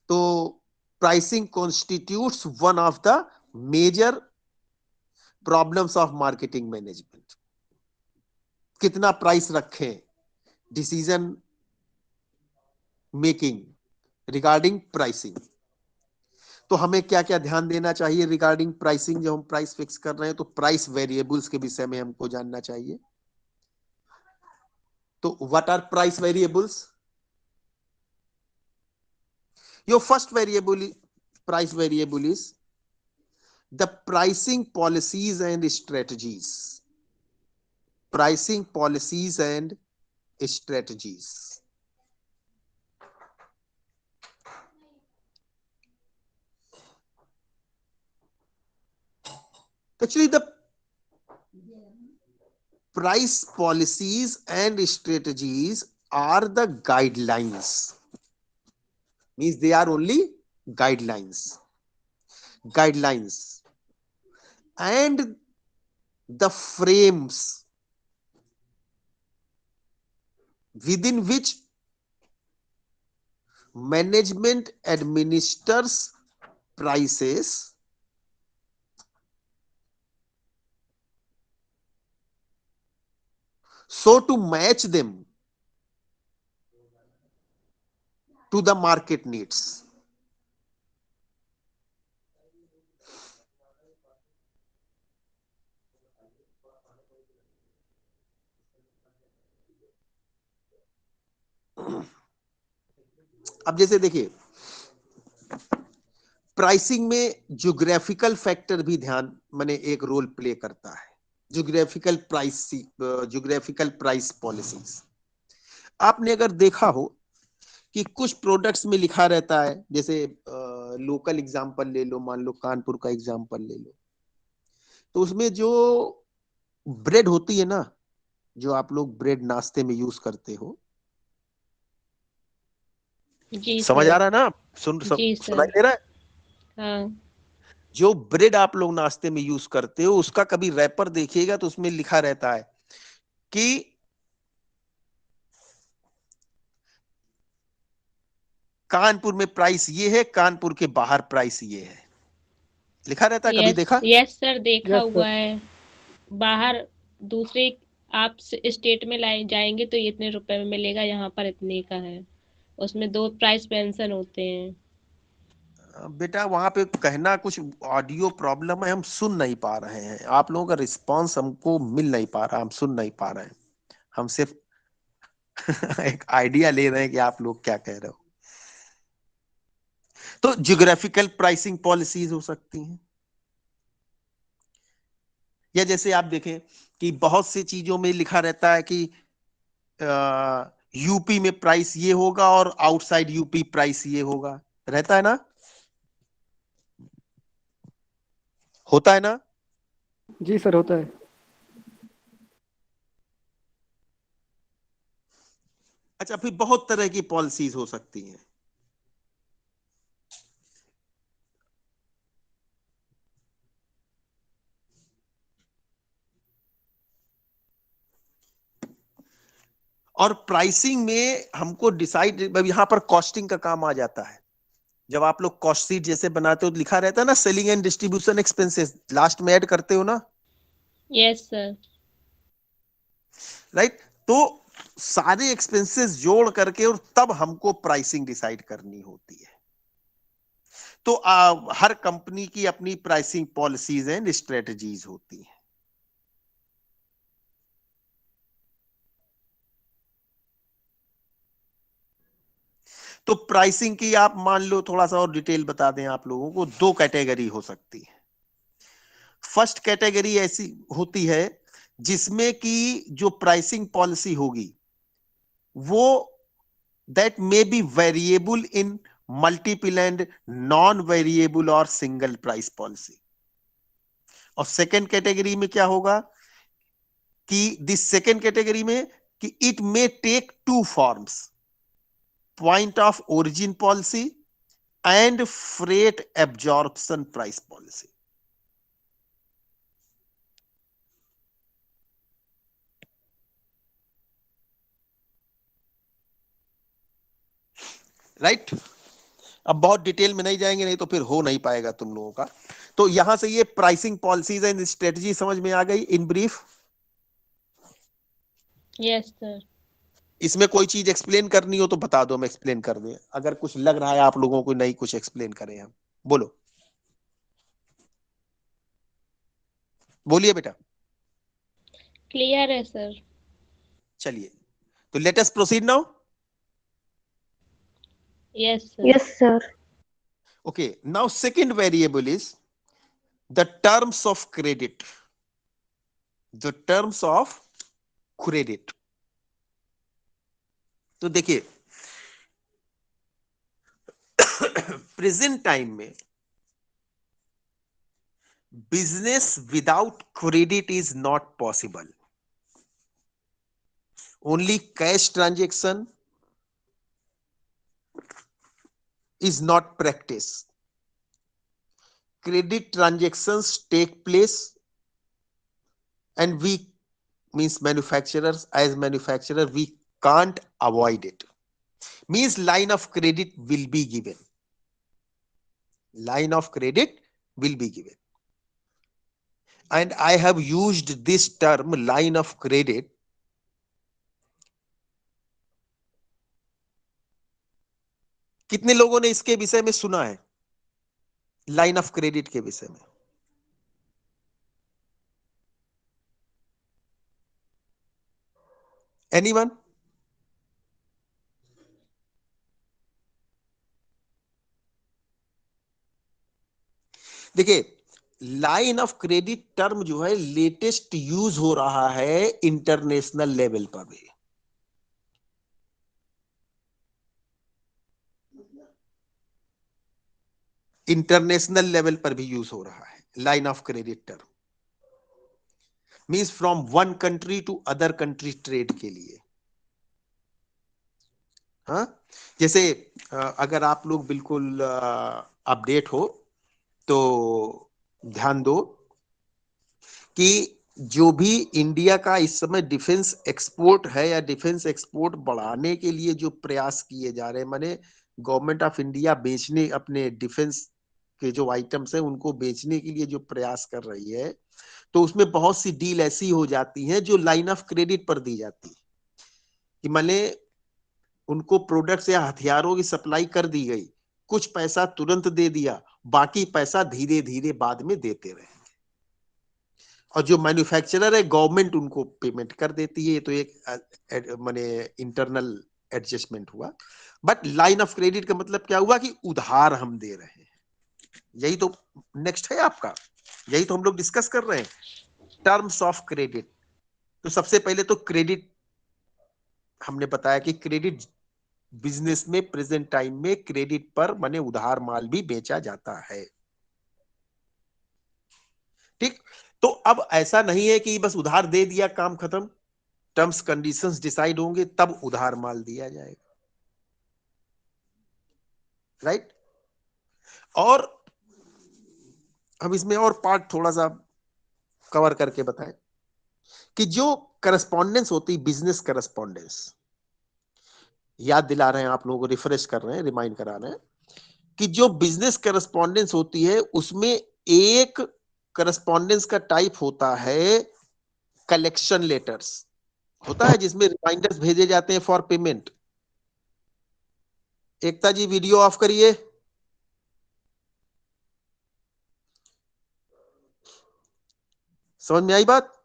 तो pricing constitutes one of the major problems of marketing management. कितना प्राइस रखें, डिसीजन मेकिंग रिगार्डिंग प्राइसिंग. तो हमें क्या क्या ध्यान देना चाहिए रिगार्डिंग प्राइसिंग? जब हम प्राइस फिक्स कर रहे हैं तो प्राइस वेरिएबल्स के विषय में हमको जानना चाहिए. तो what are price variables? Your first price variable is the pricing policies and strategies. Pricing policies and strategies. Actually, the price policies and strategies are the guidelines. Means they are only guidelines. And the frames within which management administers prices so to match them to the market needs. अब जैसे देखिए, pricing में geographical factor भी ध्यान माने एक role play करता है. Geographical price policies. आपने अगर देखा हो कि कुछ प्रोडक्ट्स में लिखा रहता है, जैसे लोकल एग्जांपल ले लो, मान लो कानपुर का एग्जांपल ले लो, तो उसमें जो ब्रेड होती है ना, जो आप लोग ब्रेड नाश्ते में यूज करते हो, जी समझ सर. आ रहा है ना? जी सुनाई सर. दे रहा है? हाँ. जो ब्रेड आप लोग नाश्ते में यूज करते हो उसका कभी रैपर देखिएगा तो उसमें लिखा रहता है कि कानपुर में प्राइस ये है, कानपुर के बाहर प्राइस ये है, लिखा रहता है. कभी देखा? यस सर, देखा हुआ है. बाहर दूसरे आप स्टेट में लाए जाएंगे तो इतने रुपए में मिलेगा, यहाँ पर इतने का है. उसमें 2 प्राइस मेंशन होते हैं. बेटा वहां पे कहना कुछ ऑडियो प्रॉब्लम है, हम सुन नहीं पा रहे हैं. आप लोगों का रिस्पांस हमको मिल नहीं पा रहा, हम सुन नहीं पा रहे हैं. हम सिर्फ एक आइडिया ले रहे हैं कि आप लोग क्या कह रहे हो. तो ज्योग्राफिकल प्राइसिंग पॉलिसीज हो सकती हैं, या जैसे आप देखें कि बहुत सी चीजों में लिखा रहता है कि यूपी में प्राइस ये होगा और आउटसाइड यूपी प्राइस ये होगा. रहता है ना? होता है ना? जी सर, होता है. अच्छा, फिर बहुत तरह की पॉलिसीज हो सकती हैं. और प्राइसिंग में हमको डिसाइड, यहां पर कॉस्टिंग का काम आ जाता है. जब आप लोग कॉस्ट शीट जैसे बनाते हो तो लिखा रहता है ना, selling and distribution expenses last में ऐड करते हो ना. Yes sir. राइट। तो सारे एक्सपेंसेस जोड़ करके और तब हमको प्राइसिंग डिसाइड करनी होती है। तो हर कंपनी की अपनी प्राइसिंग पॉलिसीज एंड स्ट्रेटजीज होती हैं। तो प्राइसिंग की आप मान लो थोड़ा सा और डिटेल बता दें आप लोगों को, दो कैटेगरी हो सकती है। फर्स्ट कैटेगरी ऐसी होती है जिसमें कि जो प्राइसिंग पॉलिसी होगी वो that may be variable in multiple and non variable और सिंगल प्राइस पॉलिसी। और सेकेंड कैटेगरी में क्या होगा कि दिस सेकेंड कैटेगरी में कि it may take two forms, point of origin policy and freight absorption price policy. Right. अब बहुत डिटेल में नहीं जाएंगे, नहीं तो फिर हो नहीं पाएगा तुम लोगों का। तो यहां से ये प्राइसिंग पॉलिसीज एंड स्ट्रेटजी समझ में आ गई इन ब्रीफ। Yes sir. इसमें कोई चीज एक्सप्लेन करनी हो तो बता दो, हम एक्सप्लेन कर दें। अगर कुछ लग रहा है आप लोगों को नहीं कुछ एक्सप्लेन करें हम, बोलो, बोलिए बेटा। क्लियर है सर। चलिए, तो let us proceed now. Yes sir. Yes, sir. Okay, now second variable is the terms of credit. The terms of credit. तो देखिए प्रेजेंट टाइम में business without credit is not possible. Only cash transaction is not practice. Credit transactions take place and we means manufacturers, as manufacturer we can't avoid it. Means line of credit will be given. Line of credit will be given. And I have used this term line of credit कितने लोगों ने इसके विषय में सुना है, line of credit के विषय में? एनीवन? देखिए लाइन ऑफ क्रेडिट टर्म जो है लेटेस्ट यूज हो रहा है इंटरनेशनल लेवल पर भी। इंटरनेशनल लेवल पर भी यूज हो रहा है line of credit term. Means from one country to other country trade के लिए। हाँ, जैसे अगर आप लोग बिल्कुल अपडेट हो तो ध्यान दो कि जो भी इंडिया का इस समय डिफेंस एक्सपोर्ट है या डिफेंस एक्सपोर्ट बढ़ाने के लिए जो प्रयास किए जा रहे हैं, माने गवर्नमेंट ऑफ इंडिया बेचने अपने डिफेंस के जो आइटम्स हैं उनको बेचने के लिए जो प्रयास कर रही है, तो उसमें बहुत सी डील ऐसी हो जाती हैं जो लाइन ऑफ क्रेडिट पर दी जाती है कि माने उनको प्रोडक्ट्स या हथियारों की सप्लाई कर दी गई, कुछ पैसा तुरंत दे दिया, बाकी पैसा धीरे धीरे बाद में देते रहे, और जो मैन्युफैक्चरर है गवर्नमेंट उनको पेमेंट कर देती है। ये तो एक माने इंटरनल एडजस्टमेंट हुआ। बट लाइन ऑफ क्रेडिट का मतलब क्या हुआ कि उधार हम दे रहे हैं। यही तो नेक्स्ट है आपका, यही तो हम लोग डिस्कस कर रहे हैं, टर्म्स ऑफ क्रेडिट। तो सबसे पहले तो क्रेडिट हमने बताया कि क्रेडिट बिजनेस में प्रेजेंट टाइम में क्रेडिट पर माने उधार माल भी बेचा जाता है। ठीक, तो अब ऐसा नहीं है कि बस उधार दे दिया काम खत्म, टर्म्स कंडीशंस डिसाइड होंगे तब उधार माल दिया जाएगा। राइट। और हम इसमें और पार्ट थोड़ा सा कवर करके बताएं कि जो करस्पॉन्डेंस होती है, बिजनेस करस्पॉन्डेंस, याद दिला रहे हैं आप लोगों को, रिफ्रेश कर रहे हैं, रिमाइंड करा रहे हैं कि जो बिजनेस करस्पॉन्डेंस होती है उसमें एक करस्पॉन्डेंस का टाइप होता है कलेक्शन लेटर्स होता है जिसमें रिमाइंडर्स भेजे जाते हैं for payment. Ekta ji video off करिए। समझ में आई बात?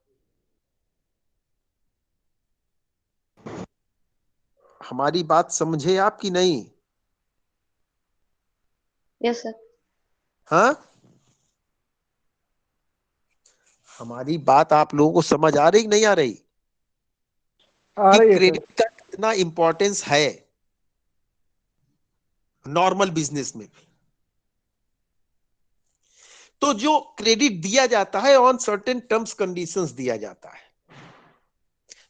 हमारी बात समझे आप कि नहीं? Yes sir. हाँ, हमारी बात आप लोगों को समझ आ रही कि नहीं आ रही आ कि रही है सर। क्रेडिट का कितना इंपॉर्टेंस है नॉर्मल बिजनेस में भी। तो जो क्रेडिट दिया जाता है ऑन सर्टेन टर्म्स कंडीशंस दिया जाता है।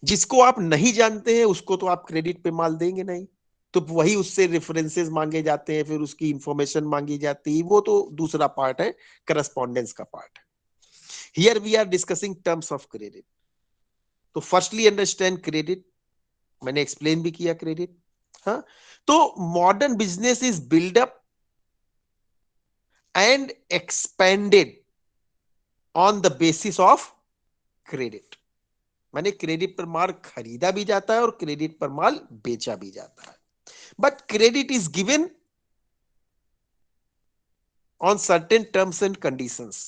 जिसको आप नहीं जानते हैं उसको तो आप क्रेडिट पे माल देंगे नहीं, तो वही उससे रेफरेंसेस मांगे जाते हैं, फिर उसकी इंफॉर्मेशन मांगी जाती है, वो तो दूसरा पार्ट है, करस्पॉन्डेंस का पार्ट है। Here we are discussing terms of credit. तो फर्स्टली अंडरस्टैंड क्रेडिट, मैंने एक्सप्लेन भी किया क्रेडिट। हाँ, तो modern business is build up and expanded on the basis of credit. माने क्रेडिट पर माल खरीदा भी जाता है और क्रेडिट पर माल बेचा भी जाता है, but credit is given on certain terms and conditions.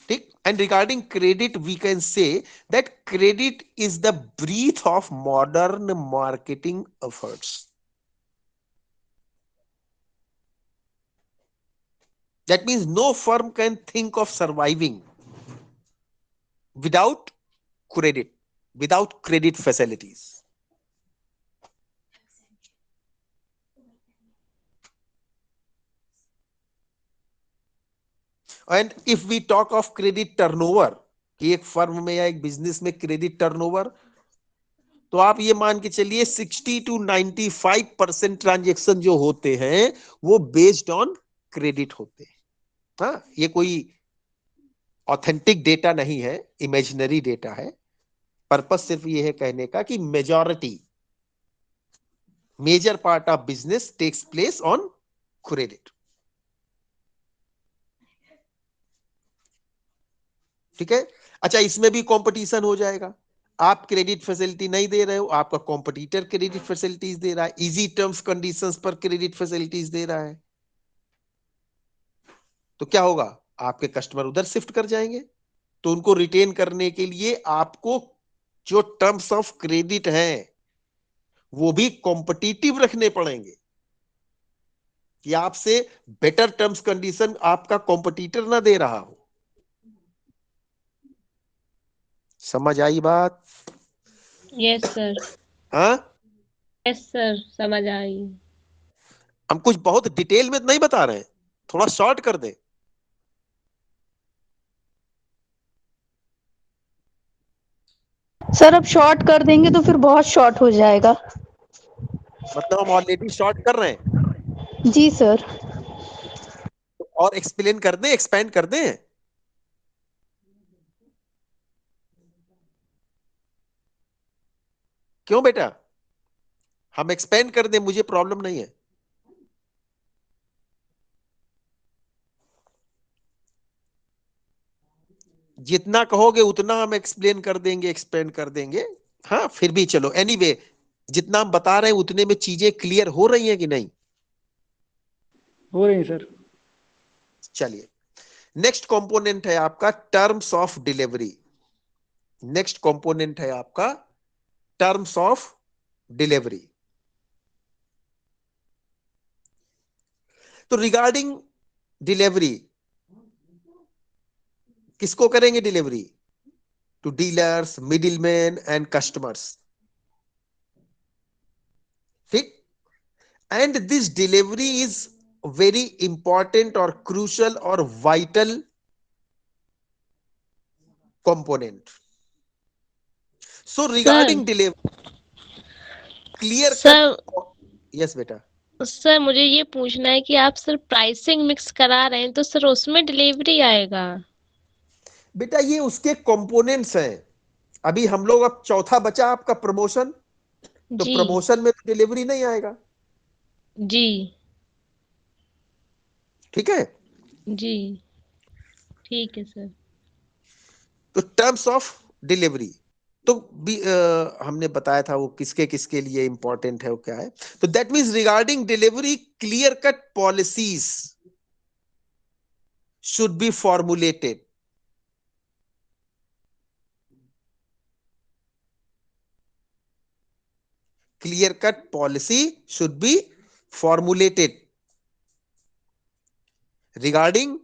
ठीक, and regarding credit we can say that credit is the breath of modern marketing efforts. That means no firm can think of surviving without credit, without credit facilities. And if we talk of credit turnover, कि एक firm में या एक business में credit turnover, तो आप ये मान के चलिए 60 to 95% ट्रांजेक्शन जो होते हैं वो बेस्ड ऑन क्रेडिट होते हैं। हाँ, ये कोई ऑथेंटिक डेटा नहीं है, इमेजिनरी डेटा है। पर्पस सिर्फ ये है कहने का कि major part of business takes place on credit. ठीक है, अच्छा, इसमें भी कंपटीशन हो जाएगा। आप क्रेडिट फैसिलिटी नहीं दे रहे हो, आपका कॉम्पिटिटर क्रेडिट फैसिलिटीज दे रहा है, इजी टर्म्स कंडीशंस पर क्रेडिट फैसिलिटीज दे रहा है, तो क्या होगा? आपके कस्टमर उधर शिफ्ट कर जाएंगे। तो उनको रिटेन करने के लिए आपको जो टर्म्स ऑफ क्रेडिट हैं वो भी कॉम्पिटिटिव रखने पड़ेंगे कि आपसे बेटर टर्म्स कंडीशन आपका कॉम्पिटिटर ना दे रहा हो। समझ आई बात? Yes sir. हाँ, यस सर, समझ आई। हम कुछ बहुत डिटेल में नहीं बता रहे हैं, थोड़ा शॉर्ट कर दे। सर अब शॉर्ट कर देंगे तो फिर बहुत शॉर्ट हो जाएगा। मतलब हम ऑलरेडी शॉर्ट कर रहे हैं, जी सर। और एक्सप्लेन कर दें, एक्सपेंड कर दें। क्यों बेटा? हम एक्सपेंड कर दें, मुझे प्रॉब्लम नहीं है। जितना कहोगे उतना हम एक्सप्लेन कर देंगे, एक्सपेंड कर देंगे। हाँ, फिर भी चलो, एनीवे जितना हम बता रहे हैं उतने में चीजें क्लियर हो रही हैं कि नहीं? हो रही है सर। चलिए, नेक्स्ट कंपोनेंट है आपका terms of delivery. Next component है आपका टर्म्स ऑफ डिलीवरी। तो रिगार्डिंग डिलीवरी, किसको करेंगे delivery? To dealers, middleman and customers. ठीक, and this delivery is very important और क्रूशल और vital component. So regarding delivery, clear sir cut. Yes बेटा। Sir मुझे ये पूछना है कि आप सर प्राइसिंग मिक्स करा रहे हैं तो सर उसमें डिलीवरी आएगा? बेटा ये उसके कंपोनेंट्स हैं। अभी हम लोग, अब चौथा बचा आपका प्रमोशन, तो जी प्रमोशन में तो डिलीवरी नहीं आएगा। जी ठीक है, जी, ठीक है सर। तो टर्म्स ऑफ डिलीवरी तो भी हमने बताया था वो किसके किसके लिए इंपॉर्टेंट है, वो क्या है। तो that means regarding delivery clear cut policies should be formulated. Clear cut policy should be formulated regarding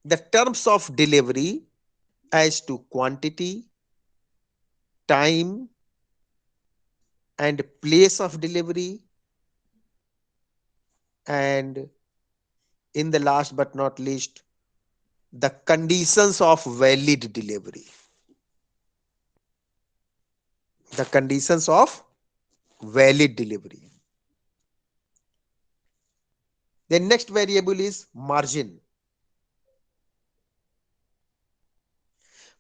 the terms of delivery as to quantity, time, and place of delivery, and in the last but not least, the conditions of valid delivery. The conditions of valid delivery. The next variable is margin.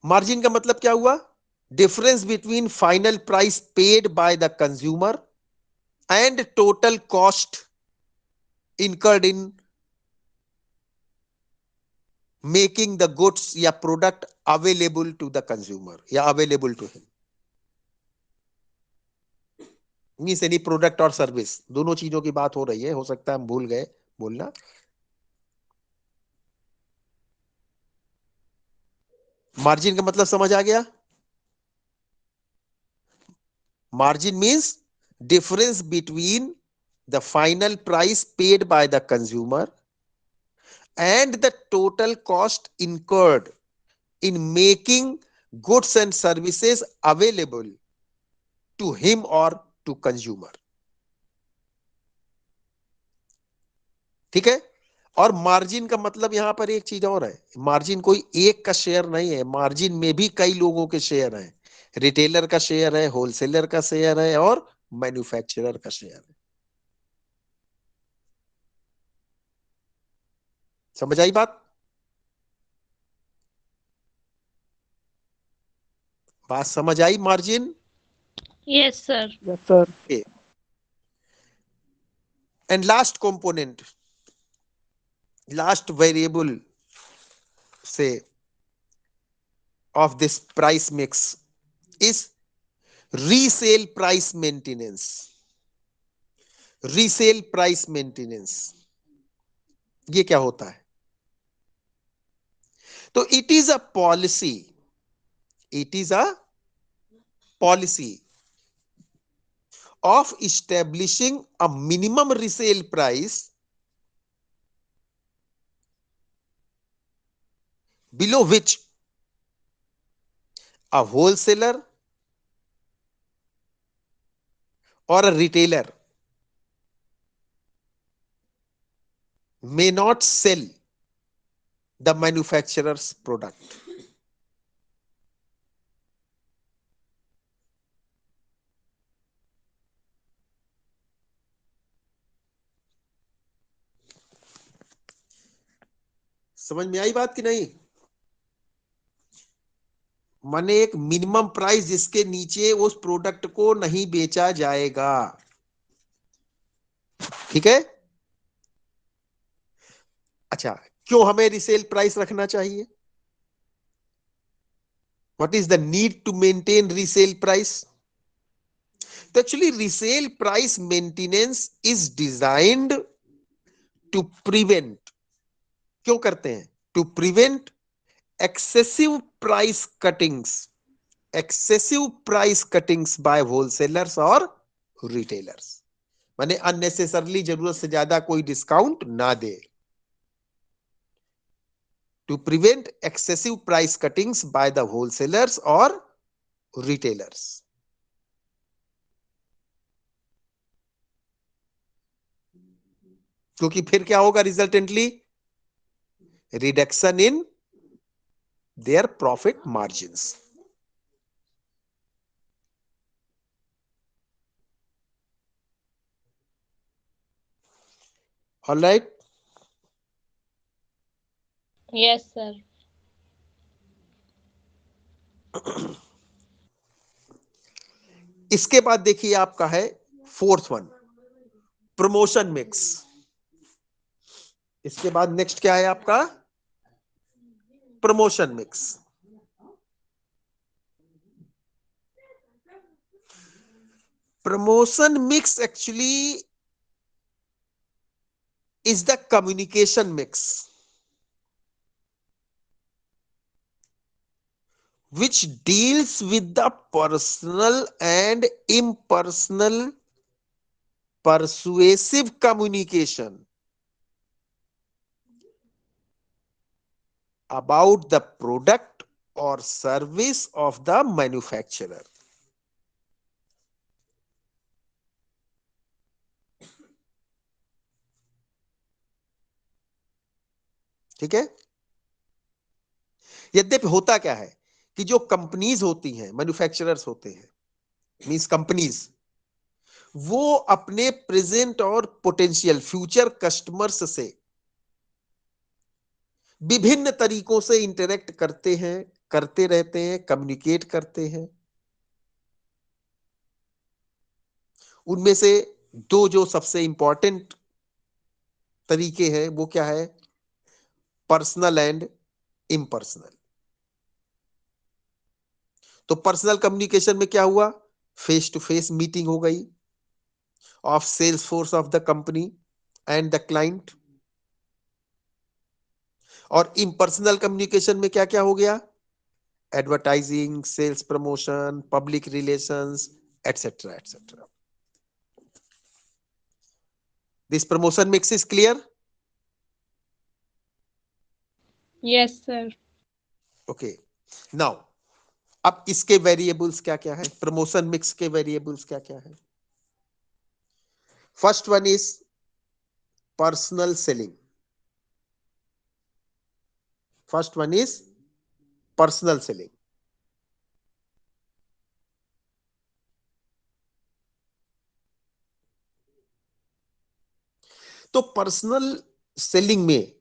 Margin का मतलब क्या हुआ? Difference between final price paid by the consumer and total cost incurred in making the goods या product available to the consumer या available to him. Means any product और service, दोनों चीजों की बात हो रही है, हो सकता है हम भूल गए बोलना। मार्जिन का मतलब समझ आ गया? Margin means difference between the final price paid by the consumer and the total cost incurred in making goods and services available to him or to consumer. ठीक है। और मार्जिन का मतलब यहां पर एक चीज और है, मार्जिन कोई एक का शेयर नहीं है, मार्जिन में भी कई लोगों के शेयर हैं। रिटेलर का शेयर है, होलसेलर का शेयर है और मैन्युफैक्चरर का शेयर है। समझ आई बात? बात समझ आई? Margin yes sir. Yes sir. Okay. And last component, last variable say of this price mix is resale price maintenance. Resale price maintenance ये क्या होता है? तो it is a policy, it is a policy of establishing a minimum resale price below which a wholesaler or a retailer may not sell the manufacturer's product. समझ में आई बात कि नहीं? माने एक मिनिमम प्राइस जिसके नीचे उस प्रोडक्ट को नहीं बेचा जाएगा। ठीक है। अच्छा, क्यों हमें रिसेल प्राइस रखना चाहिए? What is the need to maintain resale price? तो actually resale price maintenance is designed to prevent, क्यों करते हैं? To prevent excessive price cuttings, excessive price cuttings by wholesalers और retailers। माने अननेसेसरली जरूरत से ज्यादा कोई डिस्काउंट ना दे। To prevent excessive price cuttings by the wholesalers और रिटेलर्स। क्योंकि फिर क्या होगा resultantly? Reduction in their profit margins. All right. Yes sir. इसके बाद देखिए आपका है फोर्थ वन, प्रमोशन मिक्स। इसके बाद नेक्स्ट क्या है आपका? Promotion mix. Promotion mix actually is the communication mix which deals with the personal and impersonal persuasive communication about the product or service of the manufacturer. ठीक है। यद्यपि होता क्या है कि जो कंपनीज होती हैं, मैन्युफैक्चरर्स होते हैं, मींस कंपनीज, वो अपने प्रेजेंट और पोटेंशियल फ्यूचर कस्टमर्स से विभिन्न तरीकों से इंटरेक्ट करते हैं, करते रहते हैं, कम्युनिकेट करते हैं। उनमें से दो जो सबसे इंपॉर्टेंट तरीके हैं वो क्या है? Personal and impersonal. तो पर्सनल कम्युनिकेशन में क्या हुआ? फेस टू फेस मीटिंग हो गई of sales force of the company and the client. और इम्पर्सनल कम्युनिकेशन में क्या क्या हो गया? Advertising, sales promotion, public relations, etcetera etcetera. This promotion mix is clear? Yes sir. Okay, now अब इसके वेरिएबल्स क्या क्या है? प्रमोशन मिक्स के वेरिएबल्स क्या क्या है? First one is personal selling. First one is personal selling. तो पर्सनल सेलिंग में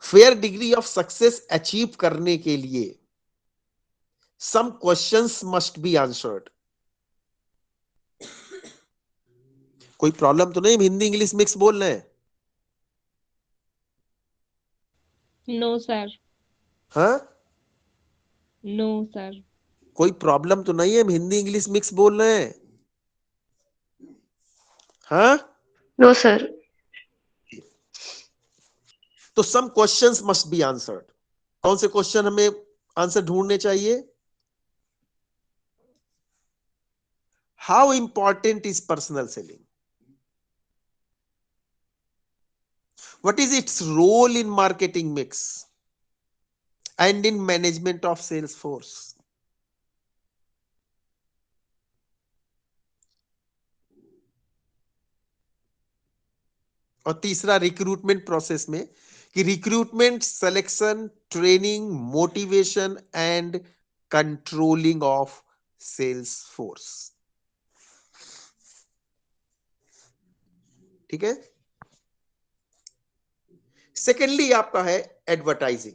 fair degree of success achieve करने के लिए some questions must be answered. कोई प्रॉब्लम तो नहीं? हिंदी इंग्लिश मिक्स बोल रहे हैं? No sir. हाँ, नो सर। कोई प्रॉब्लम तो नहीं है? हम हिंदी इंग्लिश मिक्स बोल रहे हैं। हाँ, नो सर। तो some questions must be answered. कौन से क्वेश्चन हमें आंसर ढूंढने चाहिए? How important is personal selling? What is its role in marketing mix and in management of sales force? और तीसरा रिक्रूटमेंट प्रोसेस में कि recruitment, selection, training, motivation and controlling of sales force. ठीक है। Secondly आपका है advertising.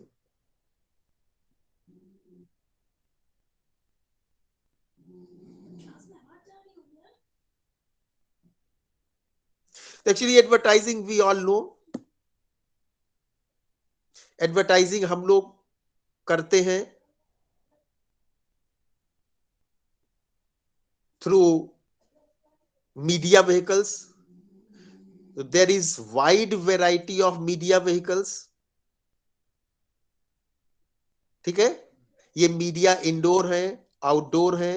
Actually advertising we all know, advertising हम लोग करते हैं through media vehicles. There is wide variety of media vehicles. ठीक है। ये मीडिया इंडोर है, आउटडोर है,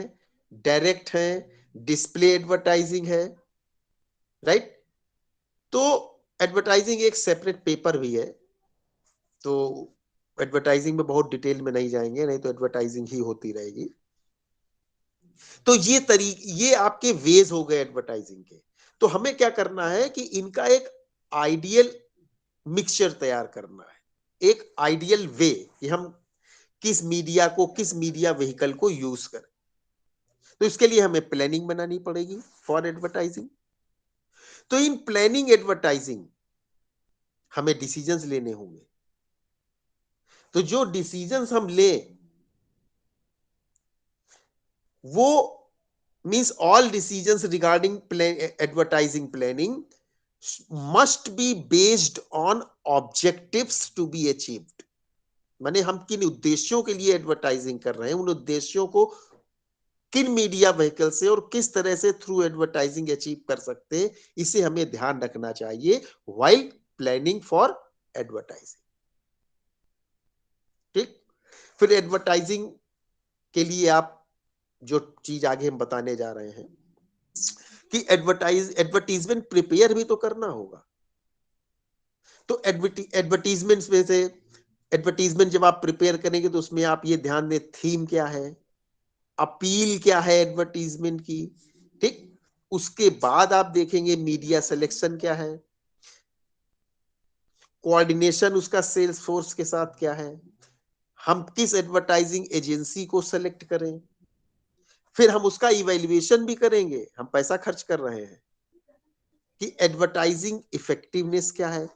डायरेक्ट है, डिस्प्ले एडवर्टाइजिंग है, राइट। तो एडवर्टाइजिंग एक सेपरेट पेपर भी है, तो एडवर्टाइजिंग में बहुत डिटेल में नहीं जाएंगे, नहीं तो एडवर्टाइजिंग ही होती रहेगी। तो ये आपके वेज हो गए एडवर्टाइजिंग के। तो हमें क्या करना है कि इनका एक आइडियल मिक्सचर तैयार करना है, एक आइडियल वे कि हम किस मीडिया को, किस मीडिया व्हीकल को यूज करें। तो इसके लिए हमें प्लानिंग बनानी पड़ेगी फॉर एडवर्टाइजिंग। तो इन प्लानिंग एडवर्टाइजिंग हमें डिसीजंस लेने होंगे। तो जो डिसीजंस हम ले वो means all decisions regarding advertising planning must be based on objectives to be achieved। माने हम किन उद्देश्यों के लिए एडवर्टाइजिंग कर रहे हैं, उन उद्देश्यों को किन मीडिया व्हीकल से और किस तरह से थ्रू एडवर्टाइजिंग अचीव कर सकते हैं, इसे हमें ध्यान रखना चाहिए व्हाइल प्लानिंग फॉर एडवर्टाइजिंग। ठीक, फिर एडवर्टाइजिंग के लिए आप जो चीज आगे हम बताने जा रहे हैं कि एडवर्टीजमेंट प्रिपेयर भी तो करना होगा। तो एडवर्टीजमेंट में से एडवर्टीजमेंट जब आप प्रिपेयर करेंगे तो उसमें आप ये ध्यान दें थीम क्या है, अपील क्या है एडवर्टीजमेंट की। ठीक, उसके बाद आप देखेंगे मीडिया सिलेक्शन क्या है, कोऑर्डिनेशन उसका सेल्स फोर्स के साथ क्या है, हम किस एडवर्टाइजिंग एजेंसी को सेलेक्ट करें, फिर हम उसका इवैल्यूएशन भी करेंगे, हम पैसा खर्च कर रहे हैं, कि एडवर्टाइजिंग इफेक्टिवनेस क्या है।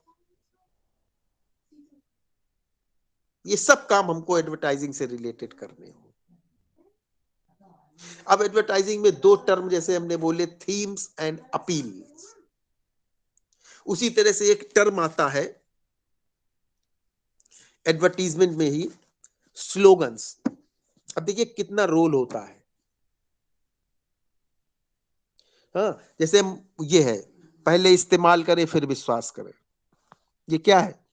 ये सब काम हमको एडवर्टाइजिंग से रिलेटेड करने हो। अब एडवर्टाइजिंग में दो टर्म जैसे हमने बोले, थीम्स एंड अपील्स, उसी तरह से एक टर्म आता है एडवर्टीजमेंट में ही, स्लोगन्स। अब देखिए कितना रोल होता है। हाँ, जैसे ये है, पहले इस्तेमाल करें फिर विश्वास करें, ये क्या है?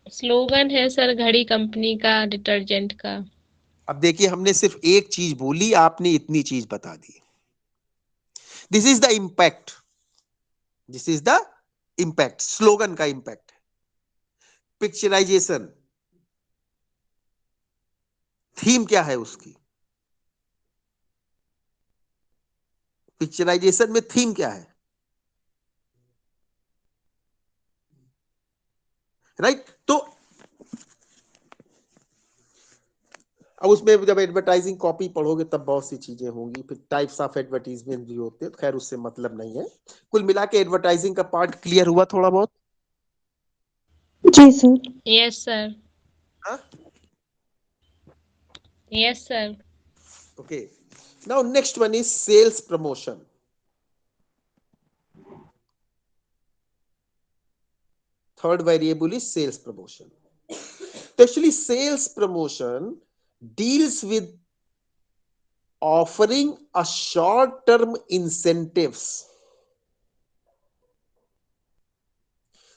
स्लोगन है सर, घड़ी कंपनी का, डिटर्जेंट का। अब देखिए हमने सिर्फ एक चीज बोली, आपने इतनी चीज बता दी। This is the impact, this is the impact, slogan का इंपैक्ट। पिक्चराइजेशन, थीम क्या है उसकी, पिक्चराइजेशन में थीम क्या है, राइट? तो अब उसमें जब एडवर्टाइजिंग कॉपी पढ़ोगे तब बहुत सी चीजें होंगी, फिर टाइप्स ऑफ एडवर्टाइजमेंट भी होते हैं, खैर उससे मतलब नहीं है। कुल मिला के एडवर्टाइजिंग का पार्ट क्लियर हुआ थोड़ा बहुत? जी सर। Yes sir. हाँ, yes sir. Okay. Now next one is sales promotion. Third variable is sales promotion. तो actually sales promotion deals with offering a short term incentives,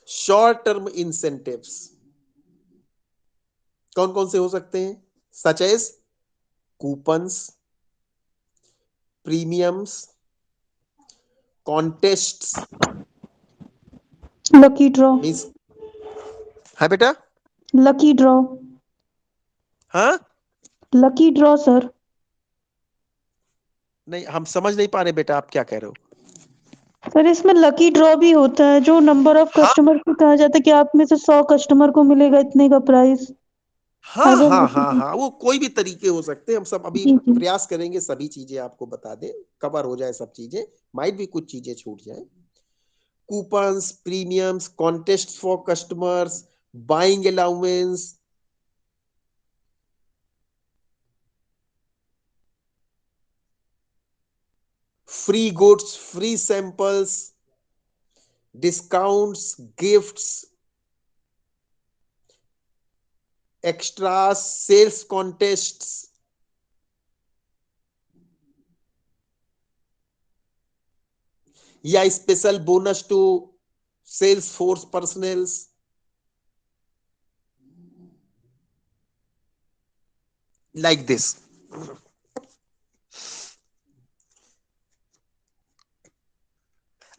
short term incentives कौन कौन से हो सकते हैं? Such as coupons, premiums, contests, lucky draw. Means, हाँ बेटा, lucky draw. हाँ लकी ड्रॉ सर। नहीं, हम समझ नहीं पा रहे बेटा, आप क्या कह रहे हो? सर इसमें लकी ड्रॉ भी होता है, जो नंबर ऑफ हाँ कस्टमर को कहा जाता है कि आप में से 100 कस्टमर को मिलेगा इतने का प्राइस। हाँ अगर हाँ हाँ हाँ, वो कोई भी तरीके हो सकते हैं। हम सब अभी जी जी। प्रयास करेंगे सभी चीजें आपको बता दें, कवर हो जाए सब चीजें, माइट भी कुछ चीजें छूट जाए। Coupons, premiums, contest for customers, buying allowance, free goods, free samples, discounts, gifts, extras, sales contests, या special bonus to sales force personnels, like this.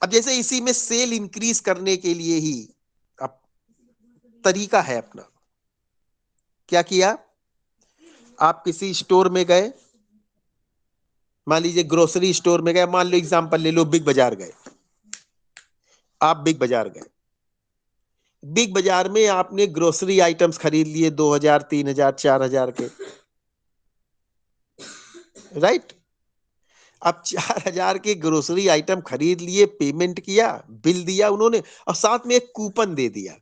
अब जैसे इसी में सेल इंक्रीज करने के लिए ही अब तरीका है अपना, क्या किया? आप किसी स्टोर में गए, मान लीजिए ग्रोसरी स्टोर में गए, मान लो एग्जांपल ले लो, बिग बाजार गए, आप बिग बाजार गए, बिग बाजार में आपने ग्रोसरी आइटम्स खरीद लिए 2000, 3000, 4000 के, राइट? अब 4000 के ग्रोसरी आइटम खरीद लिए, पेमेंट किया, बिल दिया उन्होंने, और साथ में एक कूपन दे दिया,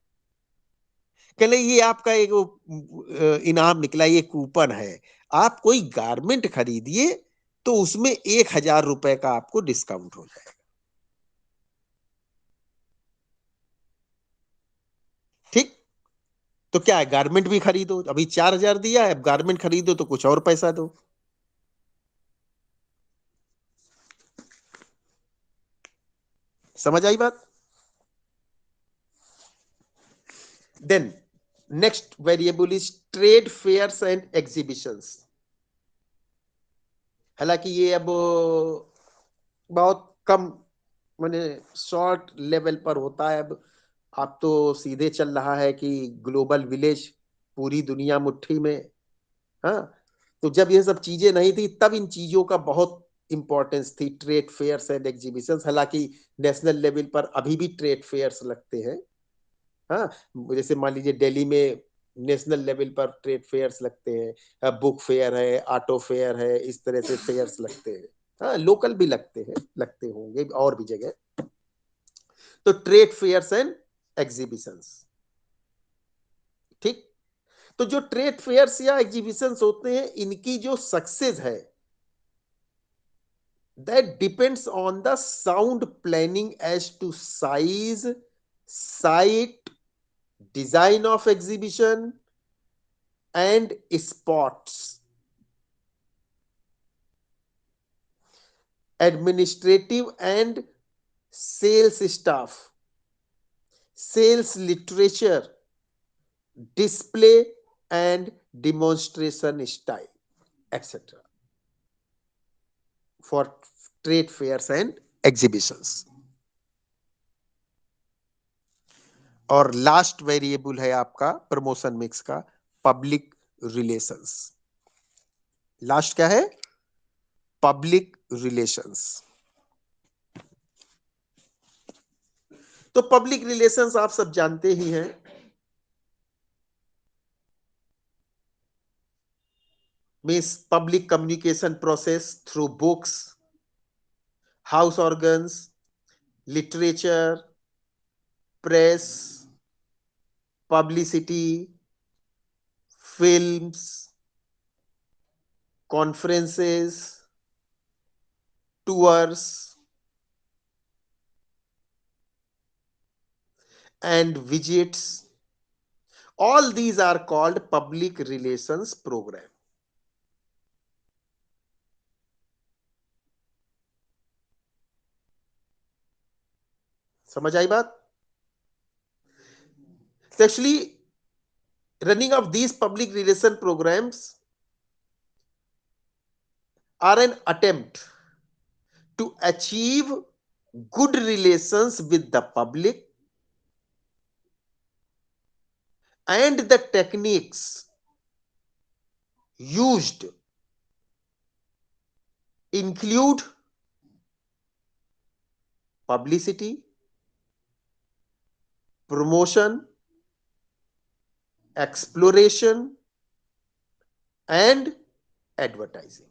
कहले ये आपका एक इनाम निकला, ये कूपन है, आप कोई गारमेंट खरीदिए तो उसमें 1000 रुपए का आपको डिस्काउंट हो जाएगा। ठीक, तो क्या है, गारमेंट भी खरीदो, अभी 4,000 दिया है, अब गारमेंट खरीदो तो कुछ और पैसा दो। समझ आई बात? Then next variable is trade fairs and exhibitions. हालांकि ये अब बहुत कम माने शॉर्ट लेवल पर होता है। अब आप तो सीधे चल रहा है कि ग्लोबल विलेज, पूरी दुनिया मुट्ठी में। हाँ, तो जब ये सब चीजें नहीं थी तब इन चीजों का बहुत इंपॉर्टेंस थी, ट्रेड फेयर्स एंड एग्जीबिशंस। हालांकि नेशनल लेवल पर अभी भी ट्रेड फेयर्स लगते हैं। हाँ, जैसे मान लीजिए दिल्ली में नेशनल लेवल पर ट्रेड फेयर्स लगते हैं, बुक फेयर है, ऑटो फेयर है, इस तरह से फेयर्स लगते हैं। हाँ, लोकल भी लगते हैं, लगते होंगे और भी जगह। तो ट्रेड फेयर्स एंड एग्जीबिशंस, ठीक। तो जो ट्रेड फेयर्स या एग्जीबिशंस होते हैं, इनकी जो सक्सेस है that depends on the sound planning as to size, site, design of exhibition and spots, administrative and sales staff, sales literature, display and demonstration style, etc. for trade fairs and exhibitions. और last variable है आपका promotion mix का public relations. Last क्या है? Public relations. तो public relations आप सब जानते ही हैं, means public communication process through books, house organs, literature, press, publicity, films, conferences, tours and visits. All these are called public relations program. समझ आई बात? Actually, running of these public relation programs are an attempt to achieve good relations with the public, and the techniques used include publicity, promotion, exploration, and advertising.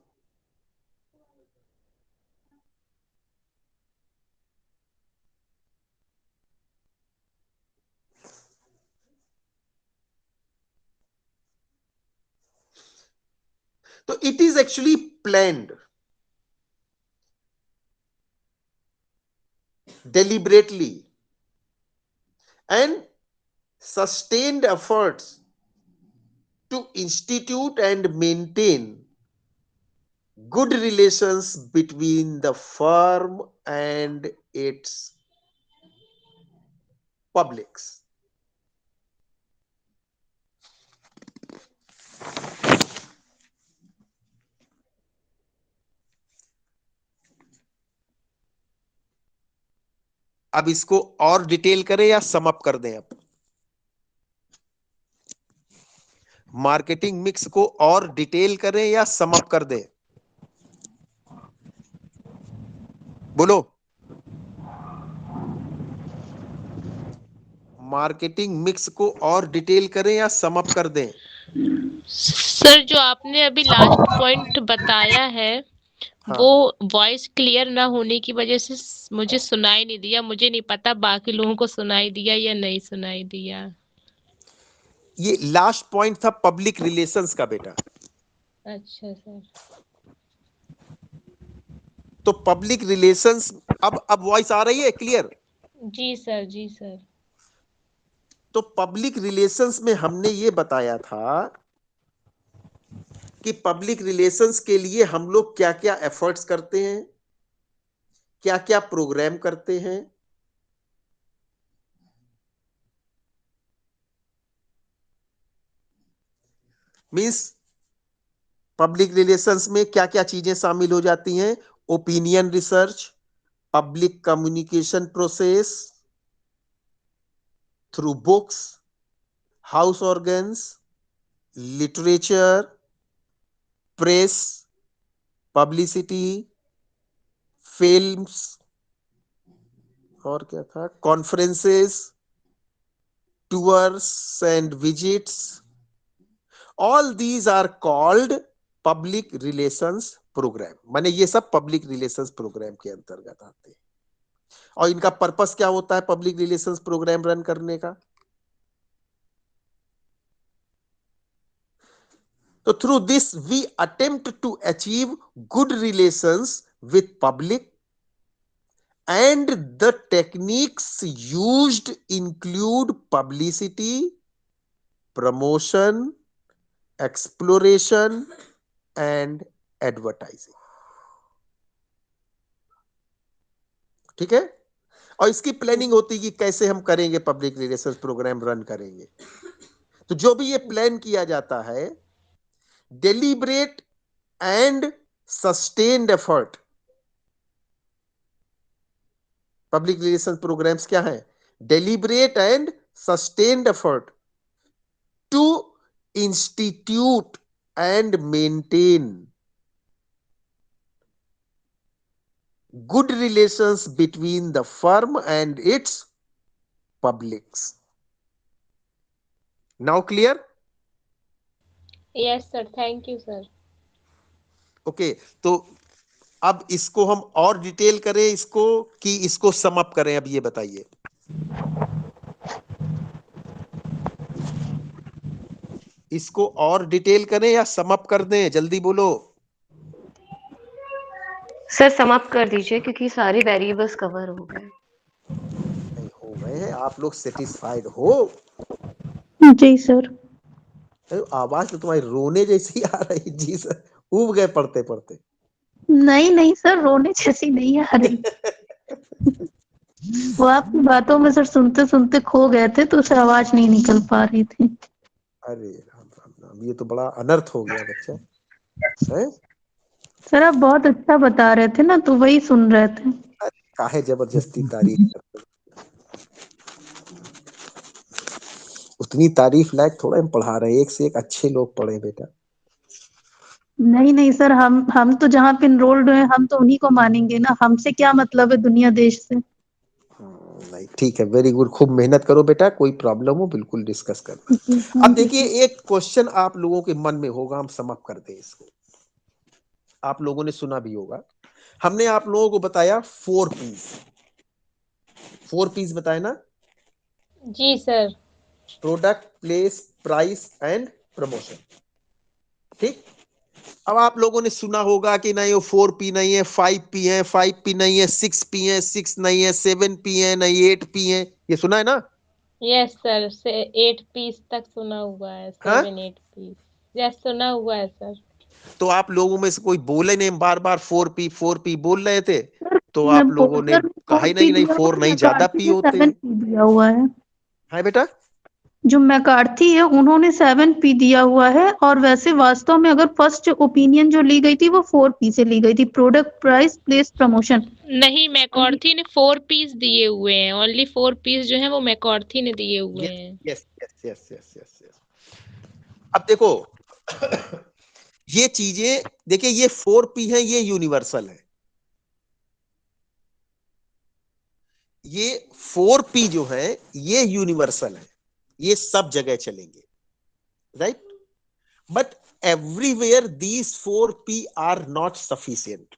So it is actually planned, deliberately, and sustained efforts to institute and maintain good relations between the firm and its publics. अब इसको और detail करें या sum up कर दें? अब marketing mix को और डिटेल करें या सम अप कर दें? बोलो। मार्केटिंग मिक्स को और डिटेल करें या सम अप कर दें? सर, जो आपने अभी लास्ट पॉइंट बताया है, हाँ। वो वॉइस क्लियर ना होने की वजह से मुझे सुनाई नहीं दिया। मुझे नहीं पता बाकी लोगों को सुनाई दिया या नहीं सुनाई दिया। ये लास्ट पॉइंट था पब्लिक रिलेशंस का बेटा। अच्छा सर। तो पब्लिक रिलेशंस, अब वॉइस आ रही है क्लियर? जी सर, जी सर। तो पब्लिक रिलेशंस में हमने ये बताया था कि पब्लिक रिलेशंस के लिए हम लोग क्या क्या एफर्ट्स करते हैं, क्या क्या प्रोग्राम करते हैं। मींस पब्लिक रिलेशंस में क्या क्या चीजें शामिल हो जाती हैं? Opinion research, public communication process through books, house organs, literature, press, publicity, films, और क्या था, conferences, tours and visits. All these are called public relations programme. माने ये सब पब्लिक रिलेशंस प्रोग्राम के अंतर्गत आते हैं। और इनका पर्पस क्या होता है पब्लिक रिलेशंस प्रोग्राम रन करने का? तो through this we attempt to achieve good relations with public, and the techniques used include publicity, promotion, exploration and advertising। ठीक है? और इसकी प्लानिंग होती है कि कैसे हम करेंगे, पब्लिक रिलेशंस प्रोग्राम रन करेंगे। तो जो भी ये प्लान किया जाता है, deliberate and sustained effort. Public relations programmes क्या है? Deliberate and sustained effort to institute and maintain good relations between the firm and its publics। Now clear? Yes sir, thank you sir. Okay, तो अब इसको हम और detail करें इसको कि इसको सम अप करें? अब ये बताइए, इसको और डिटेल करें या सम अप कर दें? जल्दी बोलो। सर समाप्त कर दीजिए क्योंकि सारे वेरिएबल्स कवर हो गए। नहीं हो गए हैं? आप लोग सेटिस्फाइड हो? जी सर। अरे, आवाज तो तुम्हारी रोने जैसी आ रही। जी सर, उब गए पढ़ते पढ़ते। नहीं नहीं सर, रोने जैसी नहीं आ रही। वो आपकी बातों में सर सुनते सुनते खो गए थे तो उसे आवाज नहीं निकल पा रही थी। अरे राम राम राम, ये तो बड़ा अनर्थ हो गया बच्चा है। सर आप बहुत अच्छा बता रहे थे ना, तो वही सुन रहे थे। काहे जबरदस्ती तारीफ करते हो? उतनी तारीफ लायक थोड़ा हम पढ़ा रहे हैं, एक से एक अच्छे लोग पढ़े बेटा। नहीं नहीं सर, हम तो जहाँ पे इनरोल्ड हैं हम तो उन्हीं को मानेंगे ना, हमसे क्या मतलब है दुनिया देश से। नहीं ठीक है, वेरी गुड, खूब मेहनत करो बेटा, कोई प्रॉब्लम हो बिल्कुल डिस्कस करना। जी अब थैंक यू देखिए, सर। एक क्वेश्चन आप लोगों के मन में होगा, हम समाप्त कर दें इसको। आप लोगों ने सुना भी होगा, हमने आप लोगों को बताया 4 पीस। 4 पीस बताए ना? जी सर। Product, place, price and promotion. ठीक। अब आप लोगों ने सुना होगा कि नहीं वो 4P नहीं है, 5P है, 5P नहीं है, 6P है, 6 नहीं है, 7P है, नहीं 8P है। ये सुना है ना? यस सर, से 8 पीस तक सुना हुआ है, हाँ? 7-8 पीस। यस, सुना हुआ है सर। तो आप लोगों में से कोई बोले नहीं, बार बार 4P बोल रहे थे, तो मैं आप लोगों ने सर कहा ही 4P नहीं नहीं दिया हुआ 4 है, नहीं, ज्यादा मैकार्थी पी ने होते हैं। 7P दिया हुआ है। है बेटा? जो मैकार्थी है उन्होंने 7P दिया हुआ है, और वैसे वास्तव में अगर फर्स्ट ओपिनियन जो ली गई थी वो 4P से ली गई थी, प्रोडक्ट, प्राइस, प्लेस, प्रमोशन। नहीं, मैकॉर्थी ने 4 पीस दिए हुए हैं, ओनली 4 पीस जो है वो मैकॉर्थी ने दिए हुए यस हैं। Yes yes yes yes yes yes. अब देखो ये चीजें देखिए, ये 4P है, ये यूनिवर्सल है। ये 4P जो है ये यूनिवर्सल है, ये सब जगह चलेंगे, right? But everywhere these 4P are not sufficient.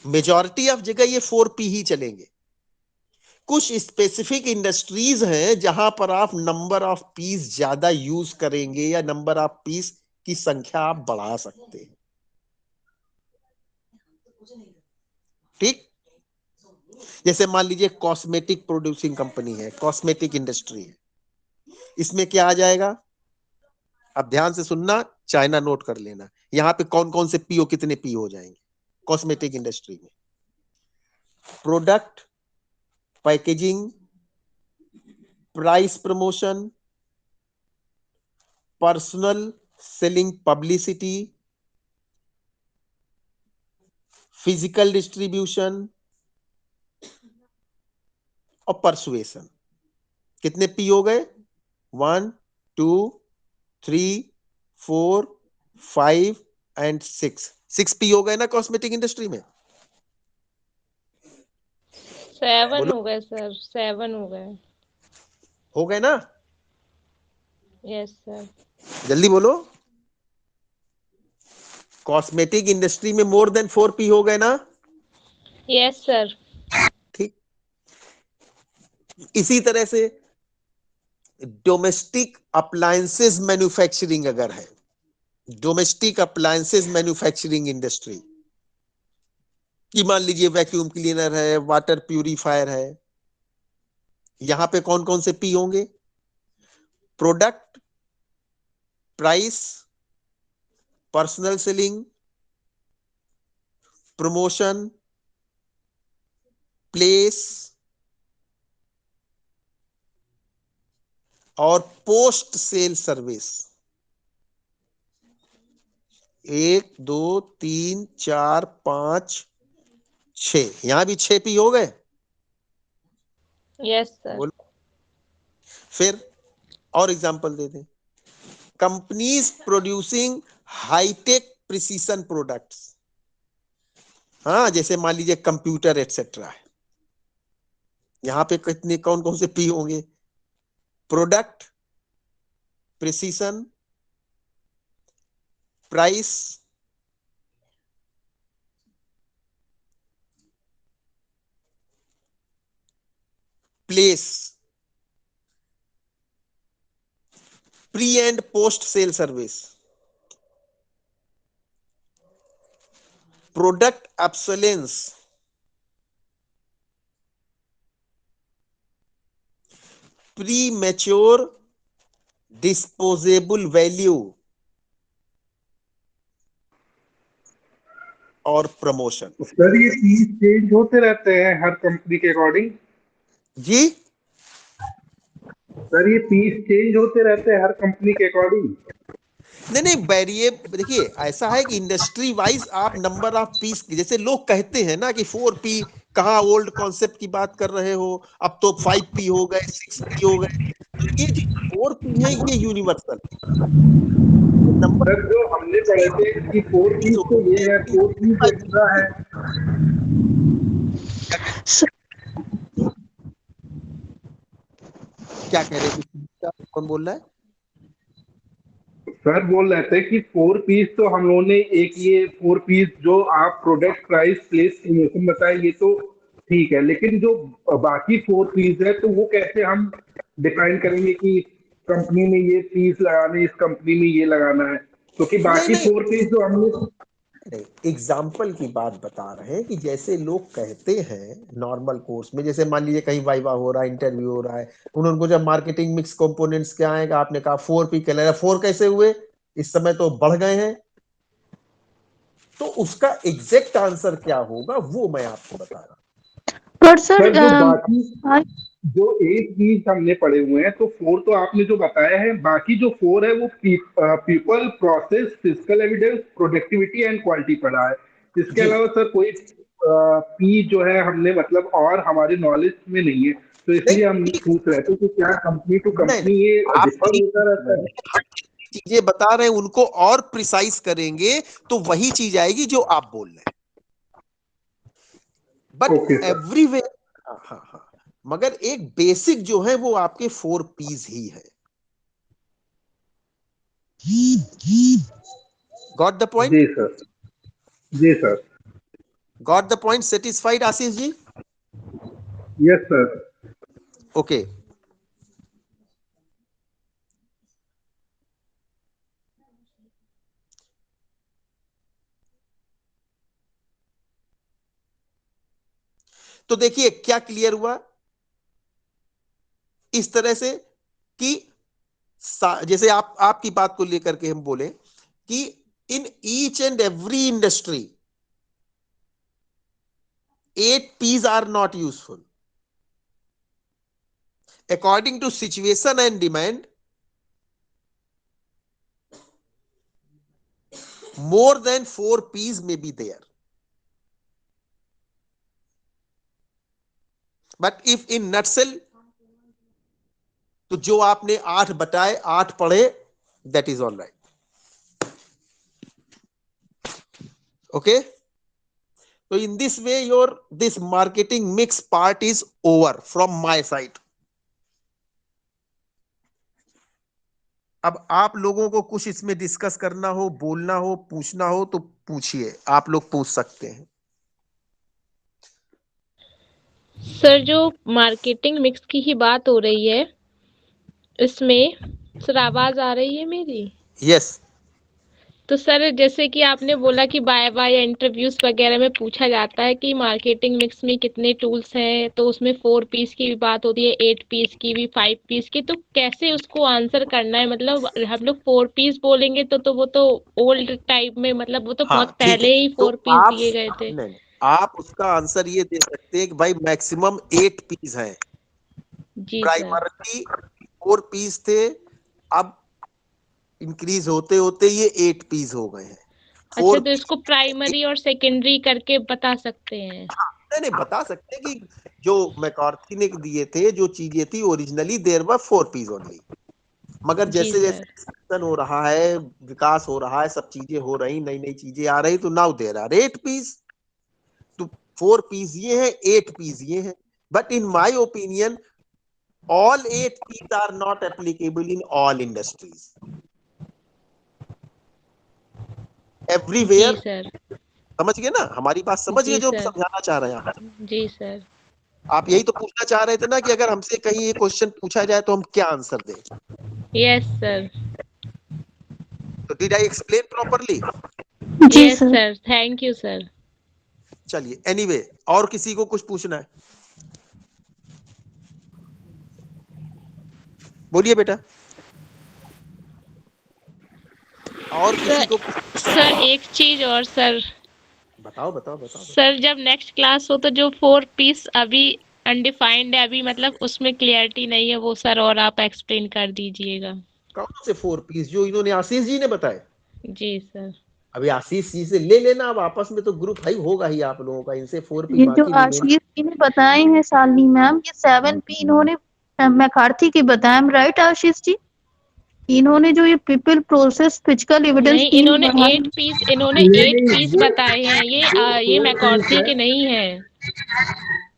Majority of जगह ये 4P ही चलेंगे। कुछ स्पेसिफिक इंडस्ट्रीज हैं जहां पर आप नंबर ऑफ पीस ज्यादा यूज करेंगे या नंबर ऑफ पीस की संख्या आप बढ़ा सकते हैं। ठीक। जैसे मान लीजिए कॉस्मेटिक प्रोड्यूसिंग कंपनी है, कॉस्मेटिक इंडस्ट्री है, इसमें क्या आ जाएगा? अब ध्यान से सुनना, चाइना नोट कर लेना, यहां पे कौन कौन से पीओ, कितने पीओ हो जाएंगे कॉस्मेटिक इंडस्ट्री में? Product, packaging, price promotion, personal selling publicity, physical distribution और परसुएशन। कितने पी हो गए? 1 2 3 4 5 एंड 6 पी हो गए ना कॉस्मेटिक इंडस्ट्री में? 7 बोलो, हो गए सर, 7 हो गए। हो गए ना? Yes sir. जल्दी बोलो। कॉस्मेटिक इंडस्ट्री में मोर देन 4 पी हो गए ना? Yes sir. ठीक। इसी तरह से डोमेस्टिक अप्लायंसेस मैन्युफैक्चरिंग अगर है, डोमेस्टिक अप्लायंसेस मैन्युफैक्चरिंग इंडस्ट्री की, मान लीजिए वैक्यूम क्लीनर है, वाटर प्यूरिफायर है, यहां पे कौन कौन से पी होंगे? Product, price, personal selling, promotion, place और पोस्ट सेल सर्विस। 1 2 3 4 5 6, यहां भी 6 पी हो गए। Yes sir. बोलो। फिर और एग्जांपल दे दें। Companies producing high tech precision products, हाँ, जैसे मान लीजिए कंप्यूटर एटसेट्रा है, यहां पे कितने कौन कौन से पी होंगे? Product, precision, price, place, pre and post sale service, product obsolescence, premature disposable value और प्रमोशन। सर ये फीस चेंज होते रहते हैं हर कंपनी के अकॉर्डिंग? जी, सर ये फीस चेंज होते रहते हैं हर कंपनी के अकॉर्डिंग? नहीं नहीं, वेरिएबल देखिए, ऐसा है कि इंडस्ट्री वाइज आप नंबर ऑफ पीस, जैसे लोग कहते हैं ना कि 4 पी, कहाँ ओल्ड कॉन्सेप्ट की बात कर रहे हो, अब तो 5 पी हो गए, 6 पी हो गए। तो ये जो 4 पी है ये यूनिवर्सल नंबर। सर जो हमने पढ़े थे कि 4 पीस तो ये है, 4 पीस एक्स्ट्रा है। क्या कह रहे थे? कौन बोल रहा है? सर बोल रहे थे कि 4 पीस तो हम लोगों ने एक, ये 4 पीस जो आप प्रोडक्ट प्राइस प्लेस प्रमोशन बताए ये तो ठीक है, लेकिन जो बाकी 4 पीस है तो वो कैसे हम डिफाइन करेंगे कि कंपनी में ये पीस लगाना है, इस कंपनी में ये लगाना है? क्योंकि नहीं बाकी नहीं, 4 पीस जो हमने, एग्जाम्पल की बात बता रहे हैं कि जैसे लोग कहते हैं नॉर्मल कोर्स में, जैसे मान लीजिए कहीं वाइवा हो रहा है, इंटरव्यू हो रहा है, उन्होंने जब मार्केटिंग मिक्स कंपोनेंट्स क्या आएगा, आपने कहा 4 पी के लगा, 4 कैसे हुए, इस समय तो बढ़ गए हैं। तो उसका एग्जैक्ट आंसर क्या होगा वो मैं आपको बता रहा हूं। पर सर सर जो बाकी हाँ, जो 8 पीस हमने पढ़े हुए हैं तो 4 तो आपने जो बताया है, बाकी जो 4 है वो people, process, physical evidence, productivity and quality पढ़ा है। इसके जी, अलावा सर कोई पी जो है हमने मतलब और हमारे नॉलेज में नहीं है, तो नहीं इसलिए हम ठीक, पूछ रहे थे कि क्या कंपनी टू नहीं कंपनी ये आप डिफर ठीक होता पूछ रहता रहे है? हैं, हम चीजें बता रहे हैं, उनको और प्रिसाइज करेंगे तो वही चीज आएगी जो आप बोल रहे हैं, बट ओके सर। एवरीवेयर। हाँ हाँ हाँ, मगर एक बेसिक जो है वो आपके 4 पीस ही है। गॉट द जी पॉइंट? सर। जी sir. Got the point? Satisfied Ashish ji? Yes sir. Okay. तो देखिए क्या क्लियर हुआ, इस तरह से कि जैसे आपकी बात को लेकर के हम बोले कि in each and every industry 8 P's are not useful. According to situation and demand, more than 4 P's may be there. But if in nutshell, तो जो आपने 8 बताए, 8 पढ़े, that is all right. Okay? So in this way, this marketing mix part is over from my side. अब आप लोगों को कुछ इसमें डिस्कस करना हो, बोलना हो, पूछना हो तो पूछिए, आप लोग पूछ सकते हैं। सर जो मार्केटिंग मिक्स की ही बात हो रही है, इसमें सर आवाज आ रही है मेरी? यस। तो सर जैसे कि आपने बोला कि बाय या इंटरव्यूज वगैरह में पूछा जाता है कि मार्केटिंग मिक्स में कितने टूल्स हैं, तो उसमें 4 पीस की भी बात होती है, 8 पीस की भी, 5 पीस की, तो कैसे उसको आंसर करना है? मतलब हम लोग 4 पीस बोलेंगे तो वो तो ओल्ड टाइप में, मतलब वो तो हाँ, बहुत ठीक है। पहले ही 4 तो पीस आप दिए गए थे। नहीं, आप उसका आंसर ये दे सकते हैं कि भाई मैक्सिमम 8 पीस हैं, जी सर। प्राइमरी 4 पीस थे, अब इंक्रीज होते होते ये 8 पीस हो गए हैं। अच्छा, तो इसको प्राइमरी और सेकेंडरी करके बता सकते हैं? नहीं बता सकते हैं कि जो मैकार्थी ने दिए थे, जो चीजें थी originally there were 4 Ps only, मगर जी जैसे सर। जैसे एक्सपेंशन हो रहा है, विकास हो रहा है, सब चीजें हो रही, नई नई चीजें आ रही, तो नाउ देयर आर 8 पीस। तो 4 पीस ये है, 8 पीस ये है, but in my opinion all 8 P's are not applicable in all industries. Everywhere. जी सर। समझ गए ना, हमारी बात समझ गए जी जो सर। समझाना चाह रहे हैं आप? जी सर। आप यही तो पूछना चाह रहे थे ना कि अगर हमसे कहीं ये क्वेश्चन पूछा जाए तो हम क्या आंसर दें? Yes sir. तो डिड आई एक्सप्लेन प्रॉपर्ली? जी yes sir. Sir, thank you sir. चलिए, एनीवे, और किसी को कुछ पूछना है? बोलिए बेटा। और किसी को? सर एक चीज और सर। बताओ बताओ बताओ। सर जब नेक्स्ट क्लास हो तो जो 4 पीस अभी अनडिफाइंड है, अभी मतलब उसमें क्लियरिटी नहीं है, वो सर और आप एक्सप्लेन कर दीजिएगा। कौन से 4 पीस? जो इन्होंने आशीष जी ने बताए? जी सर। अभी आशीष जी से ले लेना, अब आपस में तो ग्रुप हाई होगा ही आप लोगों का, इनसे 4 पी ये जो बाकी आशीष जी ने बताए हैं शालिनी मैम, ये 7 पी इन्होंने मैकार्थी की बताया, राइट आशीष जी? इन्होंने जो ये पीपल प्रोसेस फिजिकल एविडेंस नहीं, इन्होंने 8 पीस बताए हैं, ये मैकार्थी के नहीं है।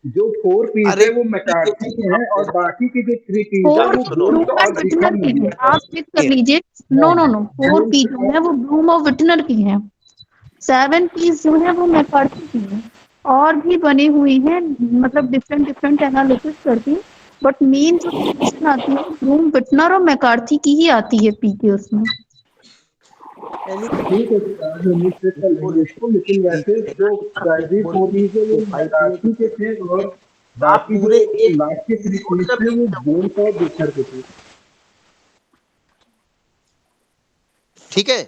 जो 4 पीस है वो मैकार्थी के हैं और बाकी के जो 3 पीस है वो ब्लूम और विटनर के हैं। आप चेक कर लीजिए। नो 4 पीस जो है वो ब्लूम और विटनर की हैं। 7 पीस जो है वो मैकार्थी की हैं, और भी बनी हुई हैं, मतलब डिफरेंट एनालिसिस करती, बट मेन जो क्वेश्चन आती है ब्लूम, विटनर और मैकार्थी की ही आती है पी के उसमें। ठीक है, लेकिन वैसे जो प्राइमरी 4 पीस है वो मैकार्थी के थे और बाकी पूरे लास्ट के 3 पीस थे वो ब्लूम और विटनर के थे। ठीक है।